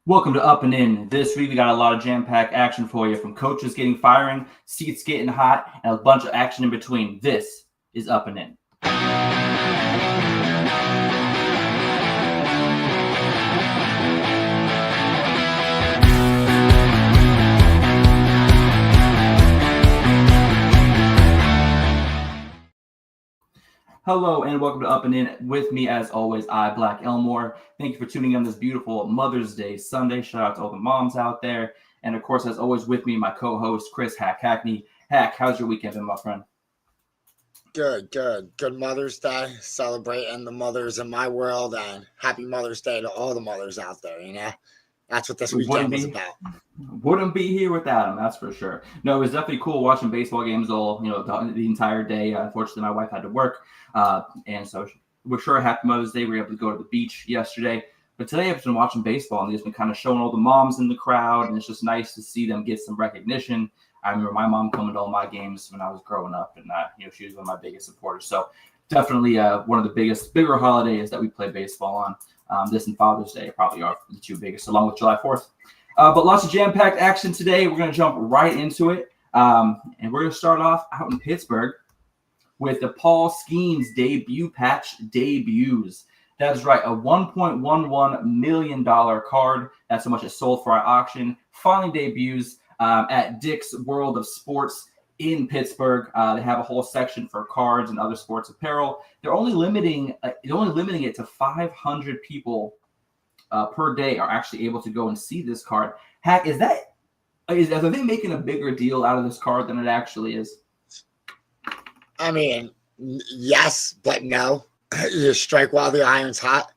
Welcome to Up and In. This week we got a lot of jam-packed action for you, from coaches getting firing, seats getting hot, and a bunch of action in between. This is Up and In. Hello and welcome to Up and In. With me, as always, Black Elmore. Thank you for tuning in this beautiful Mother's Day Sunday. Shout out to all the moms out there. And of course, as always, with me, my co-host, Chris Hackney. Hack, how's your weekend been, my friend? Good. Good Mother's Day. Celebrating the mothers in my world, and happy Mother's Day to all the mothers out there, That's what this weekend was about. Wouldn't be here without him, that's for sure. No, it was definitely cool watching baseball games the entire day. Unfortunately, my wife had to work, and so we're sure happy Mother's Day. We were able to go to the beach yesterday, but today I've been watching baseball, and they've been kind of showing all the moms in the crowd, and it's just nice to see them get some recognition. I remember my mom coming to all my games when I was growing up, and she was one of my biggest supporters. So definitely one of the bigger holidays that we play baseball on. This and Father's Day probably are the two biggest, along with July 4th. But lots of jam-packed action today. We're going to jump right into it. And we're going to start off out in Pittsburgh with the Paul Skeens debut patch debuts. That is right, a $1.11 million card. That's how much it sold for our auction. Finally debuts at Dick's World of Sports in Pittsburgh. They have a whole section for cards and other sports apparel. They're only limiting it to 500 people per day are actually able to go and see this card. Hack, are they making a bigger deal out of this card than it actually is? I mean, yes, but no. You strike while the iron's hot.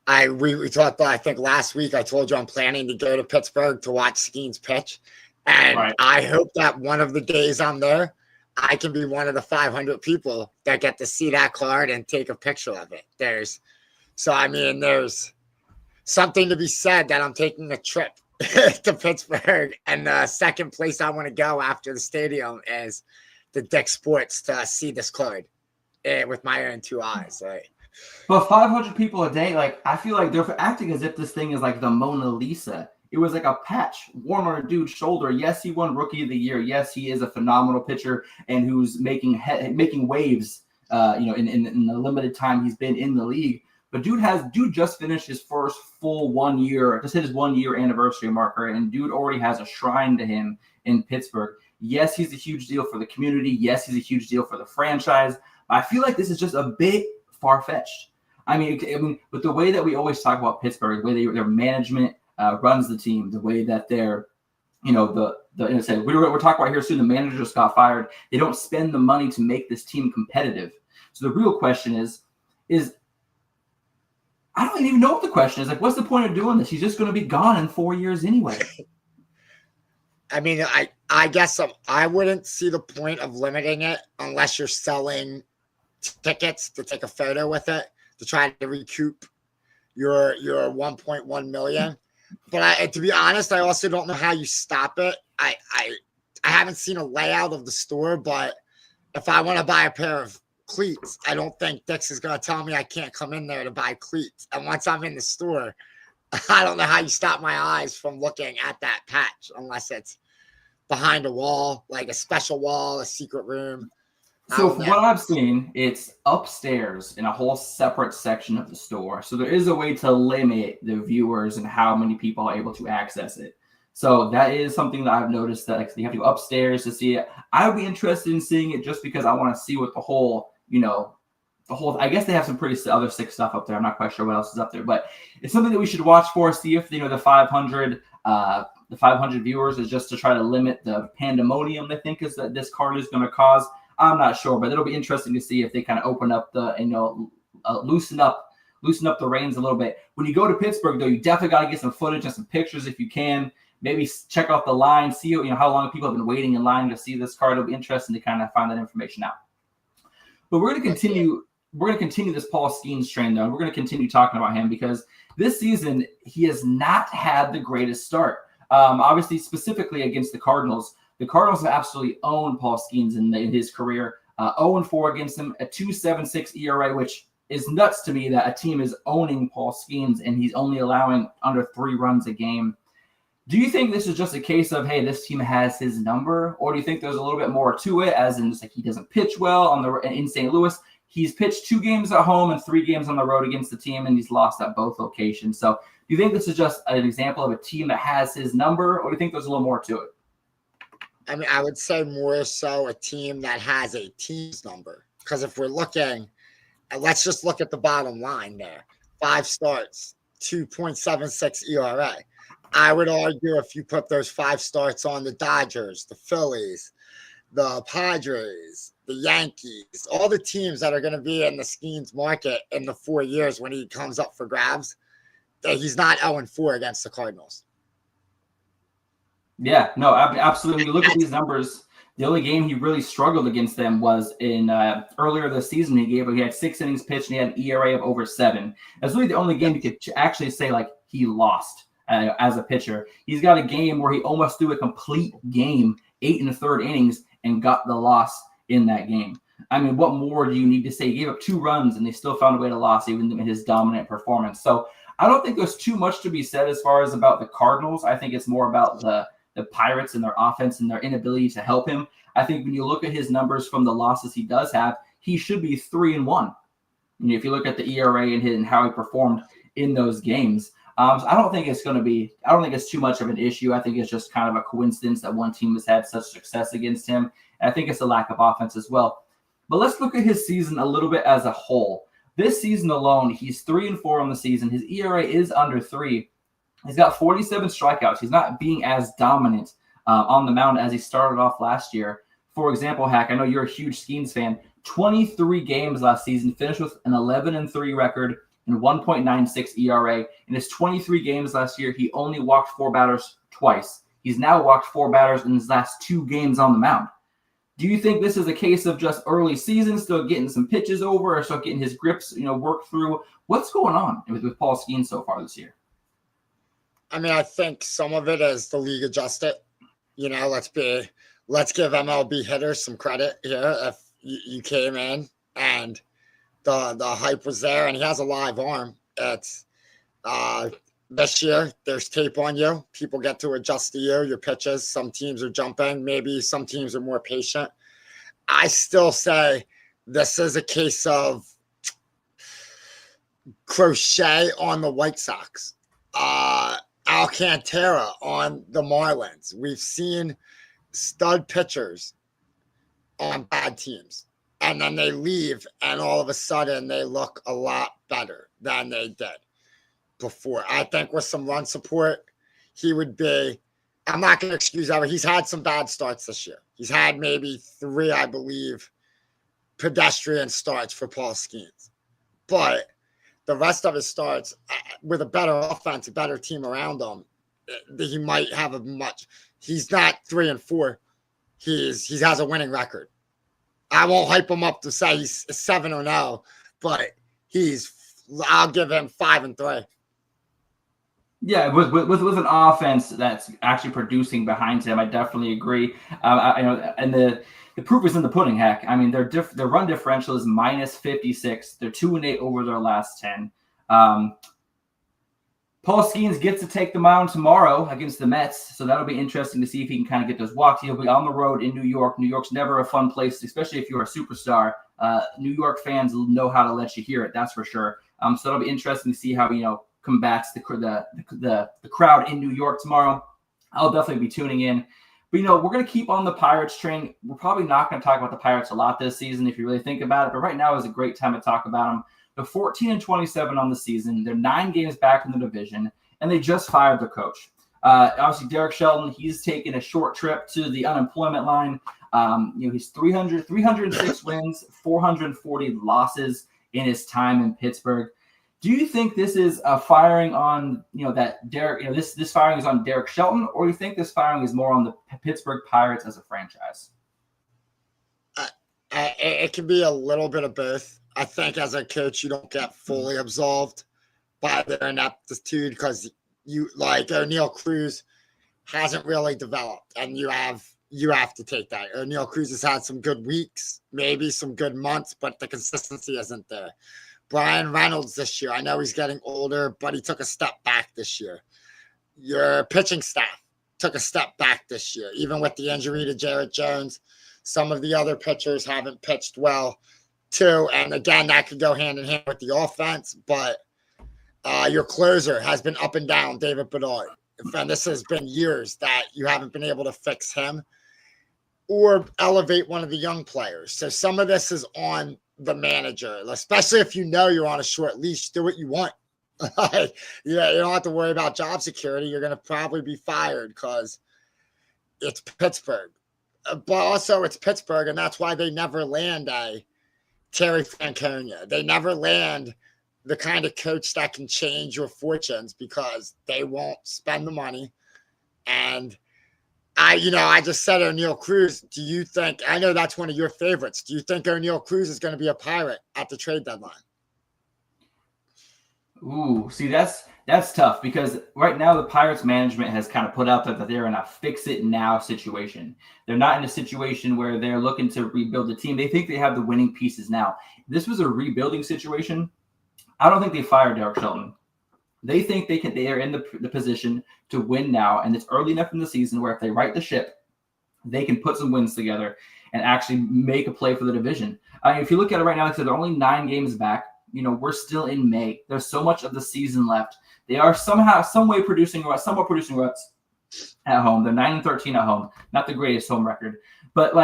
We talked about, I think last week, I told you I'm planning to go to Pittsburgh to watch Skeens pitch. And right. I hope that one of the days I'm there, I can be one of the 500 people that get to see that card and take a picture of it. There's something to be said that I'm taking a trip to Pittsburgh. And the second place I want to go after the stadium is the Dick's Sports to see this card with my own two eyes. Right? But 500 people a day, I feel like they're acting as if this thing is like the Mona Lisa. It was like a patch worn on a dude's shoulder. Yes, he won Rookie of the Year. Yes, he is a phenomenal pitcher and who's making waves, in the limited time he's been in the league. But dude just finished his first full 1 year, just hit his 1 year anniversary marker, and dude already has a shrine to him in Pittsburgh. Yes, he's a huge deal for the community. Yes, he's a huge deal for the franchise. I feel like this is just a bit far-fetched. I mean, with the way that we always talk about Pittsburgh, the way their management runs the team, the way that they're, we're talking about here soon, the manager just got fired. They don't spend the money to make this team competitive. So the real question is I don't even know what the question is. What's the point of doing this? He's just going to be gone in 4 years anyway. I mean, I guess I wouldn't see the point of limiting it unless you're selling tickets to take a photo with it to try to recoup your 1.1 million. But to be honest, I also don't know how you stop it. I haven't seen a layout of the store, but if I want to buy a pair of cleats, I don't think Dick's is going to tell me I can't come in there to buy cleats. And once I'm in the store, I don't know how you stop my eyes from looking at that patch unless it's behind a wall, like a special wall, a secret room. So from what I've seen, it's upstairs in a whole separate section of the store. So there is a way to limit the viewers and how many people are able to access it. So that is something that I've noticed, that you have to go upstairs to see it. I would be interested in seeing it just because I want to see what the whole, I guess they have some pretty other sick stuff up there. I'm not quite sure what else is up there, but it's something that we should watch for, see if, the 500 viewers is just to try to limit the pandemonium they think is that this card is going to cause. I'm not sure, but it'll be interesting to see if they kind of open up loosen up the reins a little bit. When you go to Pittsburgh, though, you definitely got to get some footage and some pictures if you can. Maybe check out the line, see how long people have been waiting in line to see this card. It'll be interesting to kind of find that information out. But we're going to continue. We're going to continue this Paul Skeens train, though. We're going to continue talking about him because this season he has not had the greatest start. Obviously, specifically against the Cardinals. The Cardinals have absolutely owned Paul Skeens in his career. 0-4 against him, a 2.76 ERA, which is nuts to me that a team is owning Paul Skeens and he's only allowing under 3 runs a game. Do you think this is just a case of, hey, this team has his number, or do you think there's a little bit more to it, as in just like he doesn't pitch well in St. Louis? He's pitched 2 games at home and 3 games on the road against the team, and he's lost at both locations. So do you think this is just an example of a team that has his number, or do you think there's a little more to it? I mean, I would say more so a team that has a team's number. Because if we're looking, let's just look at the bottom line there. 5 starts, 2.76 ERA. I would argue if you put those 5 starts on the Dodgers, the Phillies, the Padres, the Yankees, all the teams that are going to be in the Skeens market in the 4 years when he comes up for grabs, he's not 0-4 against the Cardinals. Yeah, no, absolutely. When you look at these numbers, the only game he really struggled against them was in earlier this season. He had 6 innings pitched and he had an ERA of over 7. That's really the only game you could actually say like he lost as a pitcher. He's got a game where he almost threw a complete game, 8 1/3 innings, and got the loss in that game. I mean, what more do you need to say? He gave up 2 runs and they still found a way to lose, even in his dominant performance. So I don't think there's too much to be said as far as about the Cardinals. I think it's more about the Pirates and their offense and their inability to help him. I think when you look at his numbers from the losses he does have, he should be 3-1. If you look at the ERA and how he performed in those games. So I don't think it's too much of an issue. I think it's just kind of a coincidence that one team has had such success against him. And I think it's a lack of offense as well. But let's look at his season a little bit as a whole. This season alone, he's 3-4 on the season. His ERA is under 3. He's got 47 strikeouts. He's not being as dominant on the mound as he started off last year. For example, Hack, I know you're a huge Skeens fan. 23 games last season, finished with an 11-3 record and 1.96 ERA. In his 23 games last year, he only walked 4 batters twice. He's now walked 4 batters in his last 2 games on the mound. Do you think this is a case of just early season, still getting some pitches over, or still getting his grips, worked through? What's going on with Paul Skeens so far this year? I mean, I think some of it is the league adjusted. Let's give MLB hitters some credit here. If you came in and the hype was there, and he has a live arm. It's this year, there's tape on you. People get to adjust to you, your pitches. Some teams are jumping. Maybe some teams are more patient. I still say this is a case of Crochet on the White Sox. Alcantara on the Marlins. We've seen stud pitchers on bad teams, and then they leave, and all of a sudden they look a lot better than they did before. I think with some run support, he would be. I'm not going to excuse that. He's had some bad starts this year. He's had maybe 3, I believe, pedestrian starts for Paul Skeens, but the rest of his starts with a better offense, a better team around him, he might have a much. He's not 3-4. He has a winning record. I won't hype him up to say he's 7-0, but I'll give him 5-3. Yeah, with an offense that's actually producing behind him, I definitely agree. And the proof is in the pudding, Hack. I mean, their run differential is -56. They're 2-8 over their last 10. Paul Skeens gets to take the mound tomorrow against the Mets, so that'll be interesting to see if he can kind of get those walks. He'll be on the road in New York. New York's never a fun place, especially if you're a superstar. New York fans know how to let you hear it, that's for sure. So it'll be interesting to see how combats the crowd in New York tomorrow. I'll definitely be tuning in. But, we're going to keep on the Pirates train. We're probably not going to talk about the Pirates a lot this season if you really think about it. But right now is a great time to talk about them. They're 14-27 on the season. They're 9 games back in the division, and they just fired their coach. Obviously, Derek Shelton, he's taken a short trip to the unemployment line. He's 306 wins, 440 losses in his time in Pittsburgh. Do you think this is a firing on, that Derek, this firing is on Derek Shelton, or do you think this firing is more on the Pittsburgh Pirates as a franchise? It can be a little bit of both. I think as a coach, you don't get fully absolved by their ineptitude because O'Neal Cruz hasn't really developed, and you have to take that. O'Neal Cruz has had some good weeks, maybe some good months, but the consistency isn't there. Brian Reynolds this year. I know he's getting older, but he took a step back this year. Your pitching staff took a step back this year, even with the injury to Jarrett Jones. Some of the other pitchers haven't pitched well, too. And again, that could go hand in hand with the offense. But your closer has been up and down, David Bedard. And this has been years that you haven't been able to fix him or elevate one of the young players. So some of this is on the manager, especially if you know you're on a short leash. Do what you want. You don't have to worry about job security. You're going to probably be fired because it's Pittsburgh. But also it's Pittsburgh, and that's why they never land a Terry Francona. They never land the kind of coach that can change your fortunes because they won't spend the money. And I just said O'Neal Cruz. Do you think, I know that's one of your favorites, do you think O'Neal Cruz is going to be a Pirate at the trade deadline? Ooh, see, that's tough because right now the Pirates management has kind of put out there that they're in a fix-it-now situation. They're not in a situation where they're looking to rebuild the team. They think they have the winning pieces now. If this was a rebuilding situation, I don't think they fired Derek Shelton. They think they are in the position to win now, and it's early enough in the season where if they right the ship, they can put some wins together and actually make a play for the division. If you look at it right now, like I said, they're only 9 games back. We're still in May. There's so much of the season left. They are somewhat producing runs at home. They're 9-13 at home. Not the greatest home record, but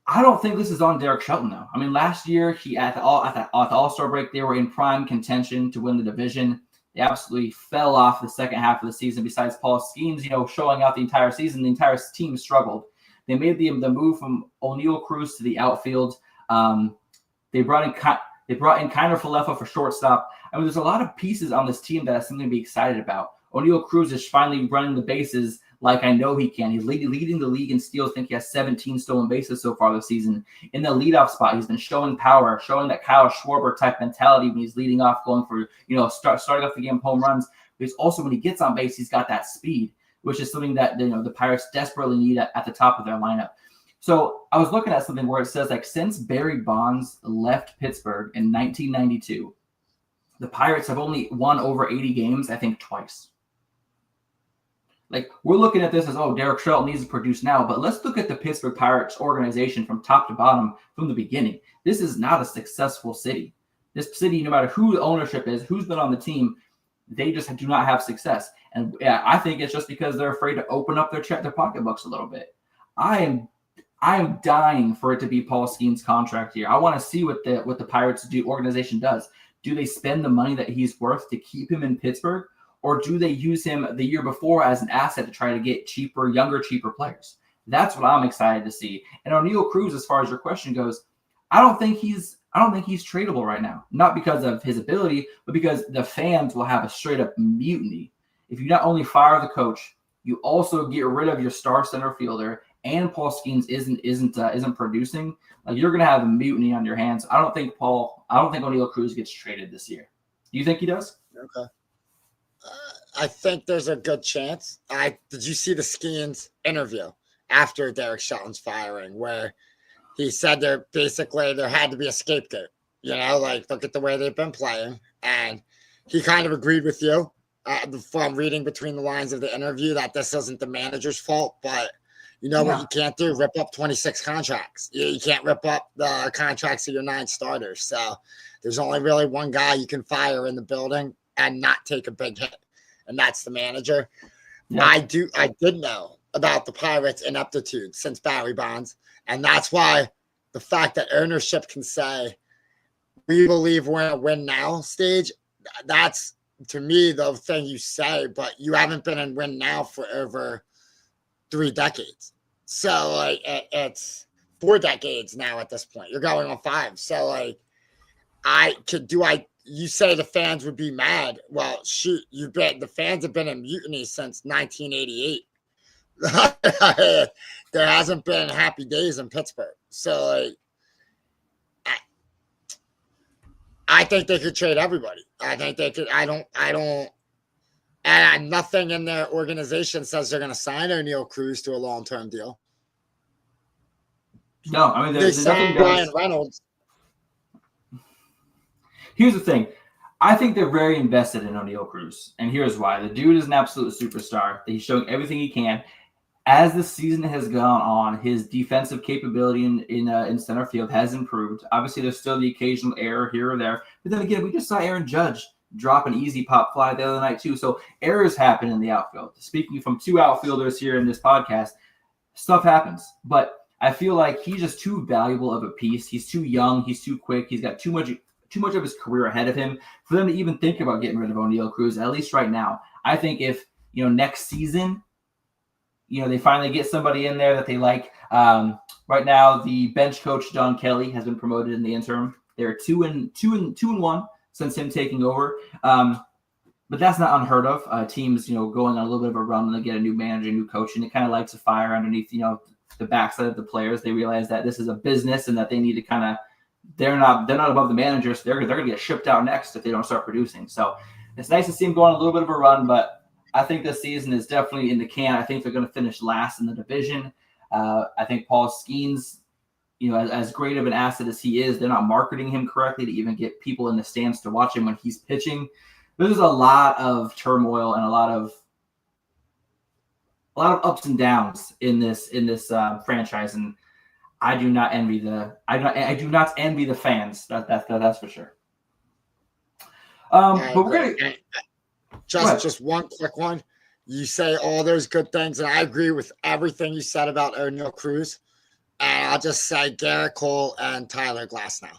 I don't think this is on Derek Shelton though. I mean, last year at the All-Star break, they were in prime contention to win the division. They absolutely fell off the second half of the season. Besides Paul Skeens, showing out the entire season, the entire team struggled. They made the move from O'Neal Cruz to the outfield. They brought in Kiner Falefa for shortstop. I mean, there's a lot of pieces on this team that has something to be excited about. O'Neal Cruz is finally running the bases like I know he can. He's leading the league in steals. I think he has 17 stolen bases so far this season. In the leadoff spot, he's been showing power, showing that Kyle Schwarber type mentality when he's leading off, going for starting off the game home runs. But he's also, when he gets on base, he's got that speed, which is something that the Pirates desperately need at the top of their lineup. So I was looking at something where it says since Barry Bonds left Pittsburgh in 1992, the Pirates have only won over 80 games, I think, twice. We're looking at this as, Derek Shelton needs to produce now, but let's look at the Pittsburgh Pirates organization from top to bottom from the beginning. This is not a successful city. This city, no matter who the ownership is, who's been on the team, they just do not have success. And I think it's just because they're afraid to open up their pocketbooks a little bit. I am dying for it to be Paul Skeens' contract year. I want to see what the Pirates organization does. Do they spend the money that he's worth to keep him in Pittsburgh? Or do they use him the year before as an asset to try to get younger, cheaper players? That's what I'm excited to see. And O'Neal Cruz, as far as your question goes, I don't think he's tradable right now. Not because of his ability, but because the fans will have a straight up mutiny. If you not only fire the coach, you also get rid of your star center fielder, and Paul Skeens isn't producing. You're gonna have a mutiny on your hands. I don't think O'Neal Cruz gets traded this year. Do you think he does? Okay. I think there's a good chance. Did you see the Skeens interview after Derek Shelton's firing, where he said there had to be a scapegoat? Look at the way they've been playing, and he kind of agreed with you from reading between the lines of the interview that this isn't the manager's fault, but what you can't do? Rip up 26 contracts. You can't rip up the contracts of your 9 starters. So there's only really one guy you can fire in the building and not take a big hit, and that's the manager. Yeah. I did know about the Pirates' ineptitude since Barry Bonds, and that's why the fact that ownership can say, we believe we're in a win now stage, that's, to me, the thing you say, but you haven't been in win now for over 3 decades. So, it's 4 decades now at this point. You're going on 5. So, you say the fans would be mad. Well, shoot, the fans have been in mutiny since 1988. There hasn't been happy days in Pittsburgh. So, I think they could trade everybody. I think they could. I don't. And nothing in their organization says they're going to sign O'Neal Cruz to a long-term deal. No, I mean, they signed Brian Reynolds. Here's the thing. I think they're very invested in Oneil Cruz, and here's why. The dude is an absolute superstar. He's showing everything he can. As the season has gone on, his defensive capability in center field has improved. Obviously, there's still the occasional error here or there. But then again, we just saw Aaron Judge drop an easy pop fly the other night too. So errors happen in the outfield. Speaking from two outfielders here in this podcast, stuff happens. But I feel like he's just too valuable of a piece. He's too young. He's too quick. He's got too much of his career ahead of him for them to even think about getting rid of Oneil Cruz, at least right now. I think if, next season, they finally get somebody in there that they like. Right now, the bench coach, Don Kelly, has been promoted in the interim. They're 2-1 since him taking over. But that's not unheard of. Teams, going on a little bit of a run when they get a new manager, new coach, and it kind of lights a fire underneath, the backside of the players. They realize that this is a business and that they need to they're not above the managers. They're going to get shipped out next if they don't start producing. So it's nice to see them go on a little bit of a run, but I think this season is definitely in the can. I think they're going to finish last in the division. I think Paul Skeens, as great of an asset as he is, they're not marketing him correctly to even get people in the stands to watch him when he's pitching. There's a lot of turmoil and a lot of ups and downs in this franchise, and I do not envy the fans. That's for sure. But we're gonna. Just one quick one. You say all those good things, and I agree with everything you said about Oneil Cruz. And I'll just say Garrett Cole and Tyler Glasnow.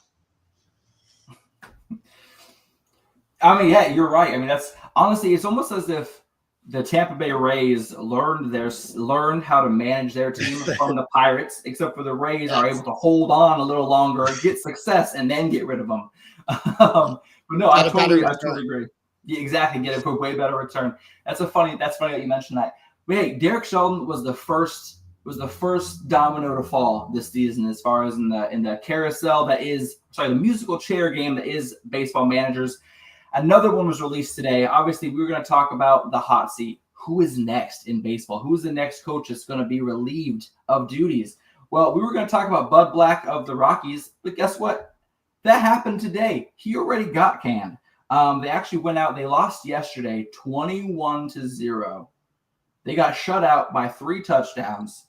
I mean, yeah, you're right. I mean, that's honestly, it's almost as if the Tampa Bay Rays learned how to manage their team from the Pirates, except for the Rays are able to hold on a little longer, get success, and then get rid of them. But no, I totally agree. Yeah, exactly. Get a way better return. That's funny that you mentioned that. But hey, Derek Shelton was the first domino to fall this season as far as in the carousel the musical chair game that is Baseball Managers. Another one was released today. Obviously, we were going to talk about the hot seat. Who is next in baseball? Who is the next coach that's going to be relieved of duties? Well, we were going to talk about Bud Black of the Rockies, but guess what? That happened today. He already got canned. They actually went out. They lost yesterday 21-0. They got shut out by 3 touchdowns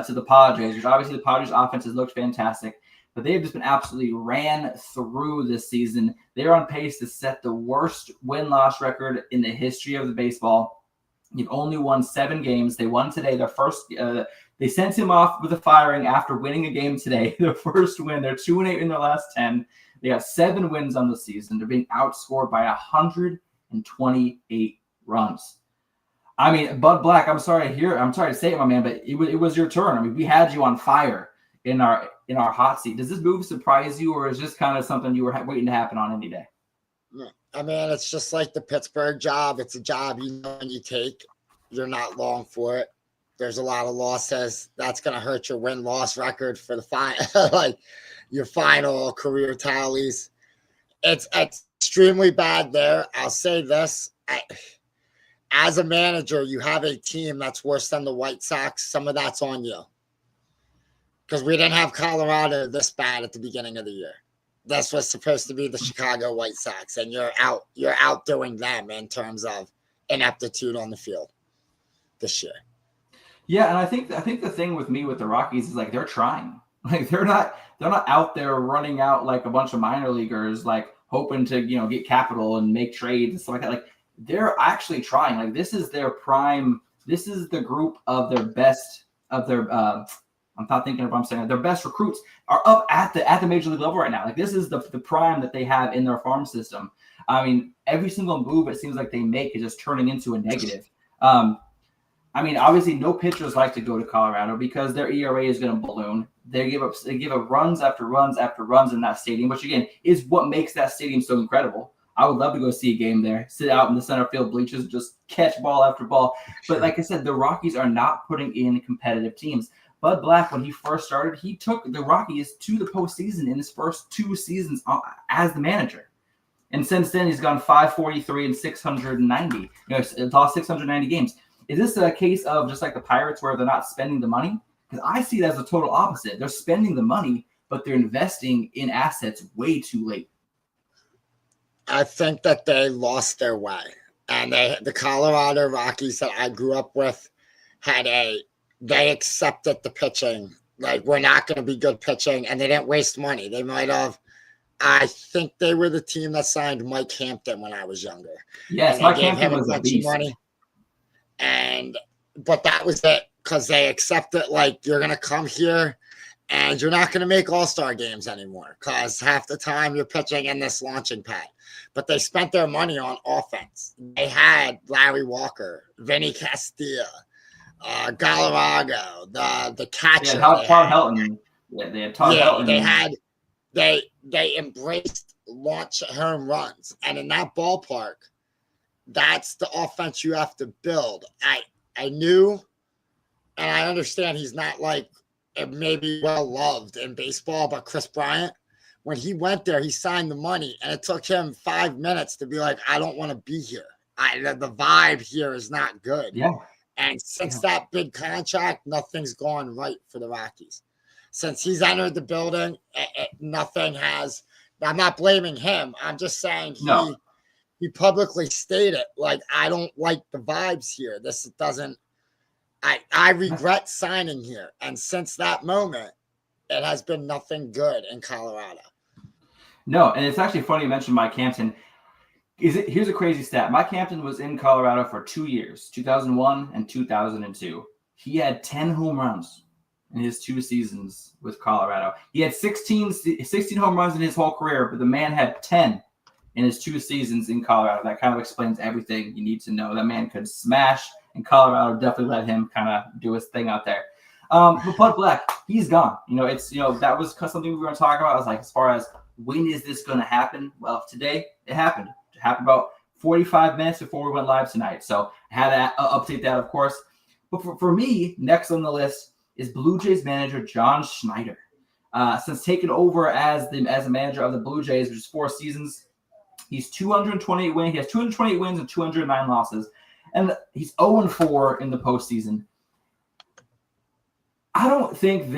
to the Padres, which obviously the Padres offense has looked fantastic, but they have just been absolutely ran through this season. They're on pace to set the worst win-loss record in the history of the baseball. They've only won 7 games. They won today. Their first. They sent him off with a firing after winning a game today. Their first win. They're 2-8 in their last 10. They got 7 wins on the season. They're being outscored by 128 runs. I mean, Bud Black, I'm sorry to say it, my man, but it was your turn. I mean, we had you on fire in our hot seat. Does this move surprise you, or is this kind of something you were waiting to happen on any day? I mean, it's just like the Pittsburgh job. It's a job when you take. You're not long for it. There's a lot of losses. That's going to hurt your win-loss record for the final, your final career tallies. It's extremely bad there. I'll say this. As a manager, you have a team that's worse than the White Sox. Some of that's on you. Because we didn't have Colorado this bad at the beginning of the year. This was supposed to be the Chicago White Sox, and you're outdoing them in terms of ineptitude on the field this year. Yeah, and I think the thing with the Rockies is they're trying. They're not out there running out like a bunch of minor leaguers, hoping to get capital and make trades and stuff like that. They're actually trying. This is their prime. This is the group of their best of their. I'm not thinking of what I'm saying. Their best recruits are up at the major league level right now. This is the prime that they have in their farm system. I mean, every single move it seems like they make is just turning into a negative. I mean, obviously, no pitchers like to go to Colorado because their ERA is going to balloon. They give up runs after runs after runs in that stadium, which again is what makes that stadium so incredible. I would love to go see a game there, sit out in the center field bleachers, just catch ball after ball. But like I said, the Rockies are not putting in competitive teams. Bud Black, when he first started, he took the Rockies to the postseason in his first 2 seasons as the manager. And since then, he's gone 543 and 690. Lost 690 games. Is this a case of just like the Pirates where they're not spending the money? Because I see it as a total opposite. They're spending the money, but they're investing in assets way too late. I think that they lost their way. And the Colorado Rockies that I grew up with they accepted the pitching. Like, we're not going to be good pitching, and they didn't waste money. They might have. I think they were the team that signed Mike Hampton when I was younger. Yes, and Mike gave Hampton him was a bunch of beast. money. But that was it, because they accepted, like, you're going to come here and you're not going to make all-star games anymore, because half the time you're pitching in this launching pad. But they spent their money on offense. They had Larry Walker, Vinny Castilla, Galarrago, the catcher. Yeah, Todd Helton. Yeah, they had Todd Helton. They embraced launch home runs, and in that ballpark, that's the offense you have to build. I knew, and I understand he's not like maybe well loved in baseball, but Chris Bryant, when he went there, he signed the money, and it took him 5 minutes to be like, I don't want to be here. The vibe here is not good. Yeah. And since that big contract, nothing's gone right for the Rockies. Since he's entered the building, nothing has. I'm not blaming him. I'm just saying he publicly stated, like, I don't like the vibes here. This doesn't. I regret signing here. And since that moment, it has been nothing good in Colorado. No, and it's actually funny you mentioned Mike Hampton. Here's a crazy stat. Mike Hampton was in Colorado for 2 years, 2001 and 2002. He had 10 home runs in his 2 seasons with Colorado. He had 16 home runs in his whole career, but the man had 10 in his 2 seasons in Colorado. That kind of explains everything you need to know. That man could smash, and Colorado definitely let him kind of do his thing out there. But Bud Black, he's gone. That was something we were going to talk about. I was like, as far as when is this going to happen? Well, today it happened. It happened about 45 minutes before we went live tonight. So I had to update that, of course. But for me, next on the list is Blue Jays manager John Schneider. Since taking over as a manager of the Blue Jays, which is 4 seasons, he's 228 wins. He has 228 wins and 209 losses, and he's 0-4 in the postseason. I don't think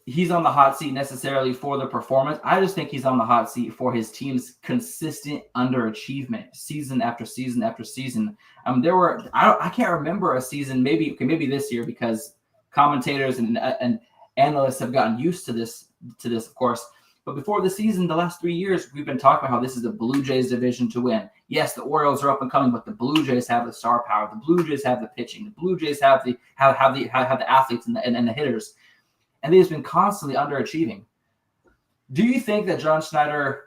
he's on the hot seat necessarily for the performance. I just think he's on the hot seat for his team's consistent underachievement season after season after season. I can't remember a season, maybe this year, because commentators and analysts have gotten used to this, of course. But before the season, the last 3 years, we've been talking about how this is the Blue Jays division to win. Yes, the Orioles are up and coming, but the Blue Jays have the star power. The Blue Jays have the pitching. The Blue Jays have the athletes and the hitters, and they've been constantly underachieving. Do you think that John Schneider,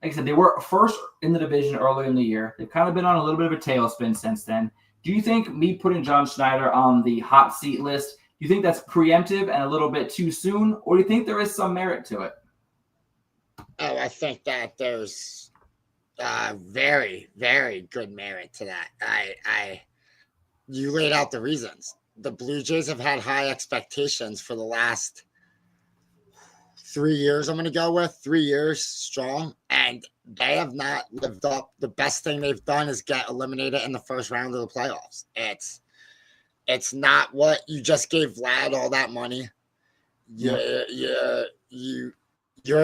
like I said, they were first in the division early in the year. They've kind of been on a little bit of a tailspin since then. Do you think me putting John Schneider on the hot seat list, do you think that's preemptive and a little bit too soon, or do you think there is some merit to it? Oh, I think that there's very, very good merit to that. You laid out the reasons. The Blue Jays have had high expectations for the last 3 years. I'm going to go with 3 years strong, and they have not lived up. The best thing they've done is get eliminated in the first round of the playoffs. It's not what you just gave Vlad all that money. You're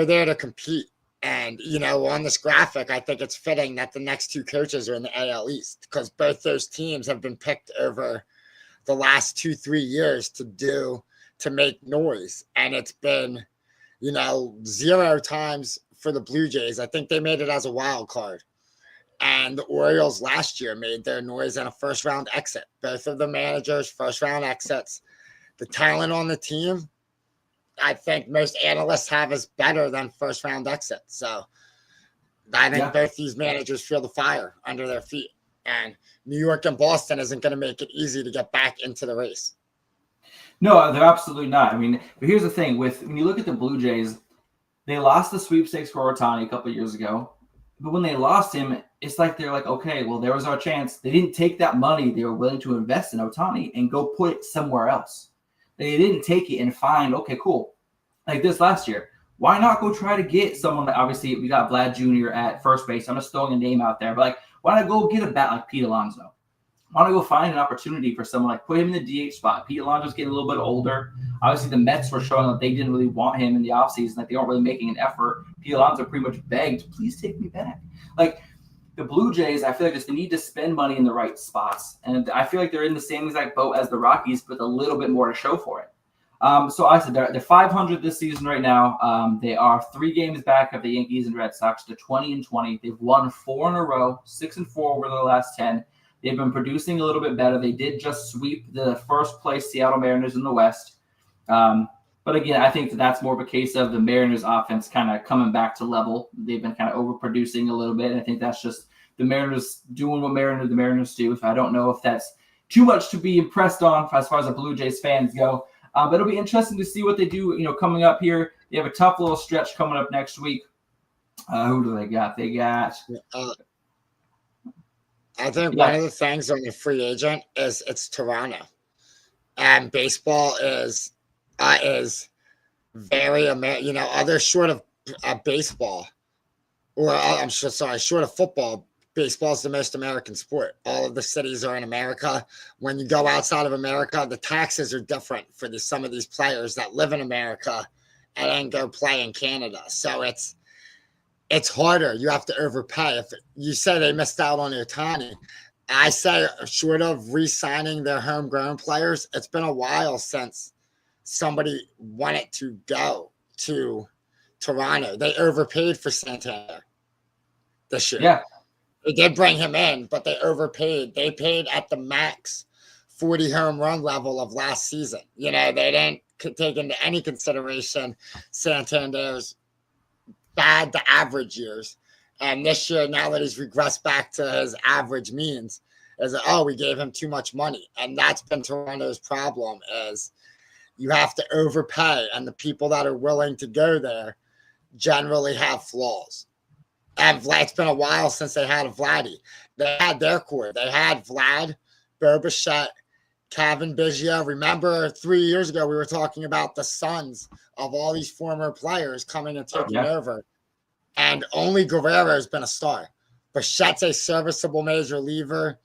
there to compete. And, on this graphic, I think it's fitting that the next 2 coaches are in the AL East, because both those teams have been picked over the last 2-3 years to make noise. And it's been, 0 times for the Blue Jays. I think they made it as a wild card. And the Orioles last year made their noise in a first-round exit. Both of the managers, first-round exits. The talent on the team, I think most analysts have is better than first-round exits. So I think both these managers feel the fire under their feet. And New York and Boston isn't going to make it easy to get back into the race. No, they're absolutely not. I mean, but here's the thing. When you look at the Blue Jays, they lost the sweepstakes for Ohtani a couple of years ago. But when they lost him, it's like they're like, okay, well, there was our chance. They didn't take that money they were willing to invest in Ohtani and go put it somewhere else. They didn't take it and find, okay, cool. Like this last year, why not go try to get someone that obviously we got Vlad Jr. at first base. I'm just throwing a name out there. But like, why not go get a bat like Pete Alonso? Why not go find an opportunity for someone like put him in the DH spot? Pete Alonso's getting a little bit older. Obviously, the Mets were showing that they didn't really want him in the offseason, like they weren't really making an effort Pete Alonso pretty much begged, please take me back. Like, the Blue Jays, I feel like just they need to spend money in the right spots. And I feel like they're in the same exact boat as the Rockies, but a little bit more to show for it. So I said they're 500 this season right now. They are 3 games back of the Yankees and Red Sox to 20-20. They've won 4 in a row, 6-4 over the last 10. They've been producing a little bit better. They did just sweep the first place Seattle Mariners in the West. But again, I think that's more of a case of the Mariners offense kind of coming back to level. They've been kind of overproducing a little bit. And I think that's just the Mariners doing what the Mariners do. I don't know if that's too much to be impressed on as far as the Blue Jays fans go. But it'll be interesting to see what they do, coming up here. They have a tough little stretch coming up next week. Who do they got? They got I think one of the things on the free agent is it's Toronto, and baseball is very other short of baseball, or short of football. Baseball is the most American sport. All of the cities are in America. When you go outside of America, the taxes are different for some of these players that live in America and then go play in Canada. So it's harder. You have to overpay. If you say they missed out on Ohtani, I say short of re-signing their homegrown players, it's been a while since somebody wanted to go to Toronto. They overpaid for Santander this year. Yeah. They did bring him in, but they overpaid. They paid at the max 40 home run level of last season. They didn't take into any consideration Santander's bad to average years. And this year, now that he's regressed back to his average means, we gave him too much money. And that's been Toronto's problem, is you have to overpay. And the people that are willing to go there generally have flaws. And it's been a while since they had a Vladdy. They had their core. They had Vlad, Bo Bichette, Kevin Biggio. Remember 3 years ago, we were talking about the sons of all these former players coming and taking over. And only Guerrero has been a star. Bichette's a serviceable major leaguer,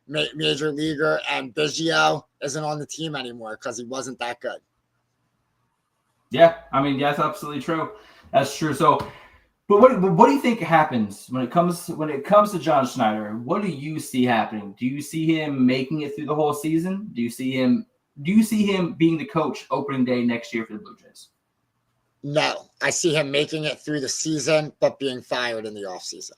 and Biggio isn't on the team anymore because he wasn't that good. Yeah, that's absolutely true. That's true. So, but what do you think happens when it comes to John Schneider? What do you see happening? Do you see him making it through the whole season? Do you see him being the coach opening day next year for the Blue Jays? No, I see him making it through the season, but being fired in the offseason.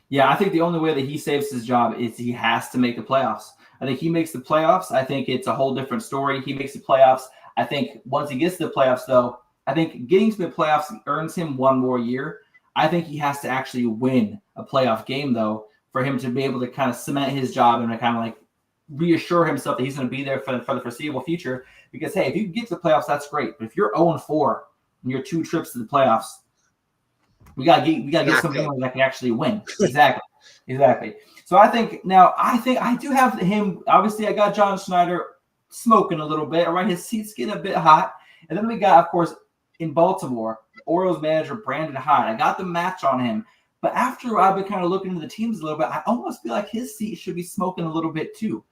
Yeah, I think the only way that he saves his job is he has to make the playoffs. I think he makes the playoffs. I think it's a whole different story. He makes the playoffs. I think once he gets to the playoffs, though, I think getting to the playoffs earns him one more year. I think he has to actually win a playoff game, though, for him to be able to kind of cement his job and to kind of like reassure himself that he's going to be there for the foreseeable future. Because, hey, if you get to the playoffs, that's great. But if you're 0-4 in your 2 trips to the playoffs, we gotta get something that can actually win. Exactly. So I think I do have him. Obviously, I got John Schneider smoking a little bit. All right, his seat's getting a bit hot. And then we got, of course, in Baltimore, Orioles manager Brandon Hyde. I got the match on him. But after I've been kind of looking into the teams a little bit, I almost feel like his seat should be smoking a little bit too.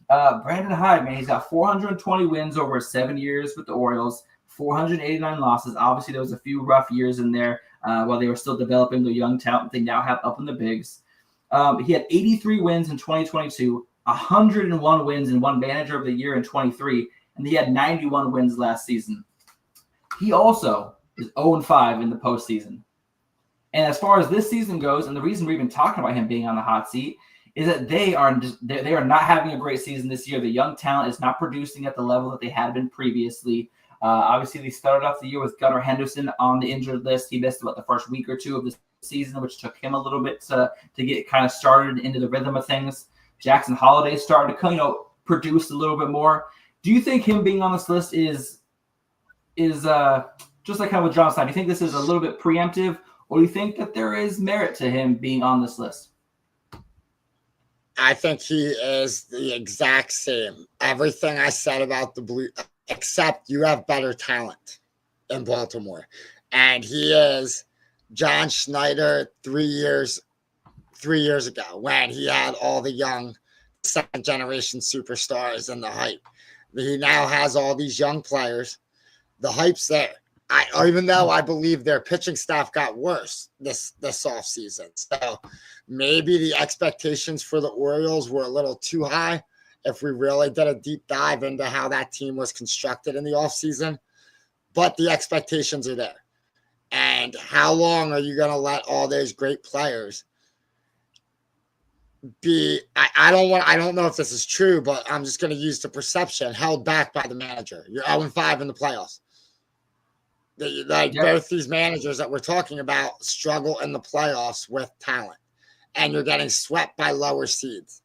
Brandon Hyde, man, he's got 420 wins over 7 years with the Orioles, 489 losses. Obviously, there was a few rough years in there while they were still developing the young talent they now have up in the bigs. He had 83 wins in 2022, 101 wins and won Manager of the Year in 23, and he had 91 wins last season. He also is 0-5 in the postseason. And as far as this season goes, and the reason we're even talking about him being on the hot seat is that they are not having a great season this year. The young talent is not producing at the level that they had been previously. Obviously, they started off the year with Gunnar Henderson on the injured list. He missed about the first week or two of the season, which took him a little bit to get kind of started into the rhythm of things. Jackson Holiday started to produce a little bit more. Do you think him being on this list is just like kind of with John Stein? Do you think this is a little bit preemptive, or do you think that there is merit to him being on this list? I think he is the exact same. Everything I said about the Blue, except you have better talent in Baltimore. And he is John Schneider 3 years ago when he had all the young second-generation superstars and the hype. He now has all these young players. The hype's there. Even though I believe their pitching staff got worse this offseason. So maybe the expectations for the Orioles were a little too high if we really did a deep dive into how that team was constructed in the offseason. But the expectations are there. And how long are you going to let all those great players be? I don't know if this is true, but I'm just going to use the perception, held back by the manager. You're 0-5 in the playoffs. Both these managers that we're talking about struggle in the playoffs with talent, and you're getting swept by lower seeds.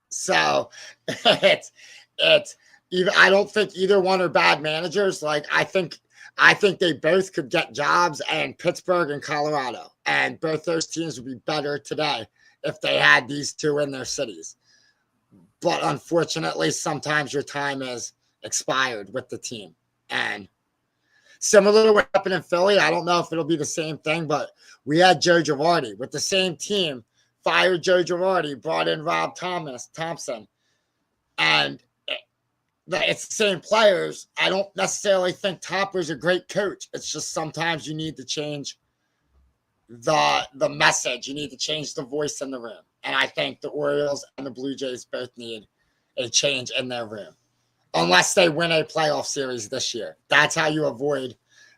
So it's either, I don't think either one are bad managers. Like I think they both could get jobs in Pittsburgh and Colorado, and both those teams would be better today if they had these two in their cities. But unfortunately, sometimes your time is expired with the team. And similar to what happened in Philly, I don't know if it'll be the same thing, but we had Joe Girardi with the same team, fired Joe Girardi, brought in Rob Thompson, and it's the same players. I don't necessarily think Topper's a great coach. It's just sometimes you need to change the message. You need to change the voice in the room. And I think the Orioles and the Blue Jays both need a change in their room. Unless they win a playoff series this year. That's how you avoid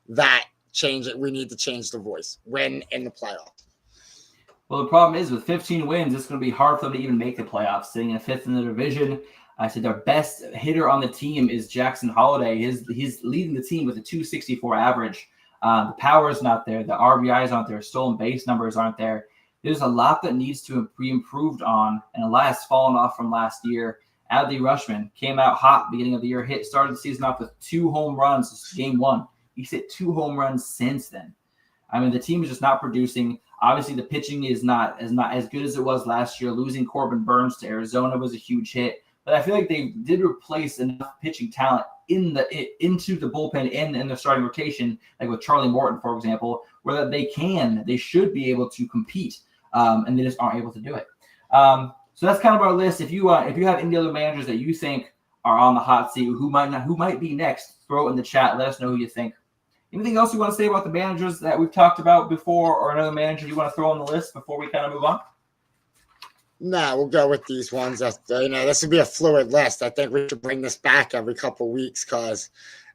that change. We need to change the voice. Win in the playoffs. Well, the problem is with 15 wins, it's going to be hard for them to even make the playoffs. Sitting in fifth in the division, I said their best hitter on the team is Jackson Holiday. He's leading the team with a 264 average. The power is not there. The RBIs aren't there. Stolen base numbers aren't there. There's a lot that needs to be improved on, and a lot has fallen off from last year. Adley Rutschman came out hot beginning of the year, started the season off with 2 home runs game 1. He's hit 2 home runs since then. I mean, the team is just not producing. Obviously, the pitching is not as good as it was last year. Losing Corbin Burns to Arizona was a huge hit. But I feel like they did replace enough pitching talent into the bullpen and in the starting rotation, like with Charlie Morton, for example, where they should be able to compete, and they just aren't able to do it. So that's kind of our list. If you have any other managers that you think are on the hot seat, who might be next, throw it in the chat. Let us know who you think. Anything else you want to say about the managers that we've talked about before, or another manager you want to throw on the list before we kind of move on? No, we'll go with these ones. This would be a fluid list. I think we should bring this back every couple of weeks because,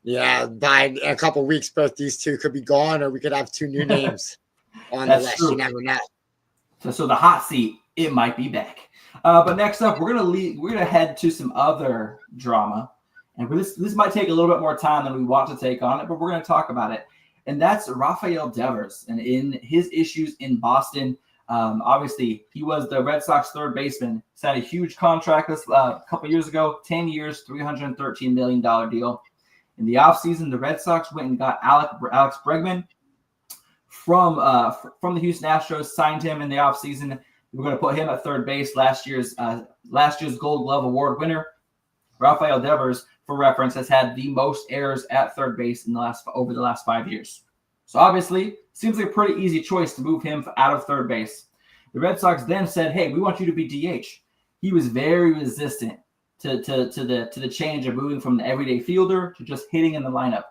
by a couple of weeks, both these two could be gone, or we could have 2 new names on the list. True. You never know. So the hot seat, it might be back. But next up, we're gonna head to some other drama, and this might take a little bit more time than we want to take on it, but we're gonna talk about it. And that's Rafael Devers, and in his issues in Boston. Obviously, he was the Red Sox third baseman. Signed a huge contract a couple years ago, 10 years, $313 million deal. In the offseason, the Red Sox went and got Alex Bregman from the Houston Astros, signed him in the offseason. We're going to put him at third base, last year's Gold Glove Award winner. Rafael Devers, for reference, has had the most errors at third base over the last 5 years. So obviously, seems like a pretty easy choice to move him out of third base. The Red Sox then said, "Hey, we want you to be DH." He was very resistant to the change of moving from the everyday fielder to just hitting in the lineup.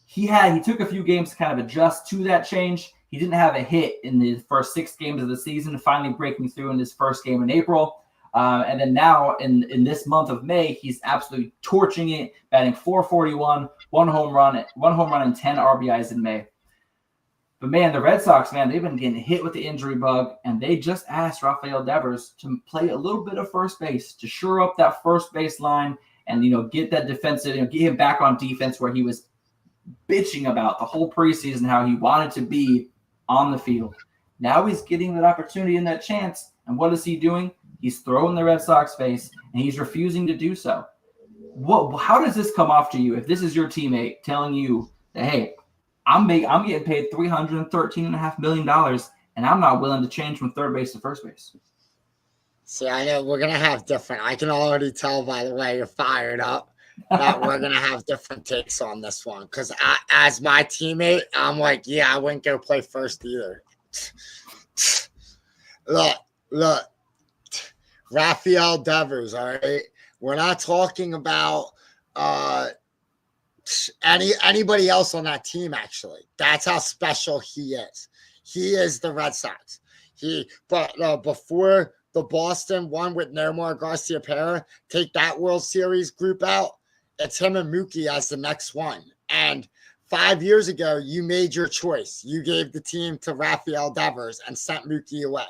He took a few games to kind of adjust to that change. He didn't have a hit in the first 6 games of the season, finally breaking through in his first game in April. And then now in this month of May, he's absolutely torching it, batting .441, 1 home run and 10 RBIs in May. But man, the Red Sox, they've been getting hit with the injury bug, and they just asked Rafael Devers to play a little bit of first base to shore up that first base line and, get that defensive, get him back on defense where he was bitching about the whole preseason how he wanted to be on the field. Now he's getting that opportunity and that chance, and what is he doing? He's throwing the Red Sox face, and he's refusing to do so. How does this come off to you if this is your teammate telling you that, hey, I'm getting paid $313.5 million, and I'm not willing to change from third base to first base? See, I know we're going to have different. I can already tell by the way you're fired up that we're going to have different takes on this one. Because as my teammate, I'm like, I wouldn't go play first either. Look, Rafael Devers, all right? We're not talking about anybody else on that team, actually. That's how special he is. He is the Red Sox. But before the Boston one with Nomar Garciaparra, take that World Series group out, it's him and Mookie as the next one. And 5 years ago, you made your choice. You gave the team to Rafael Devers and sent Mookie away.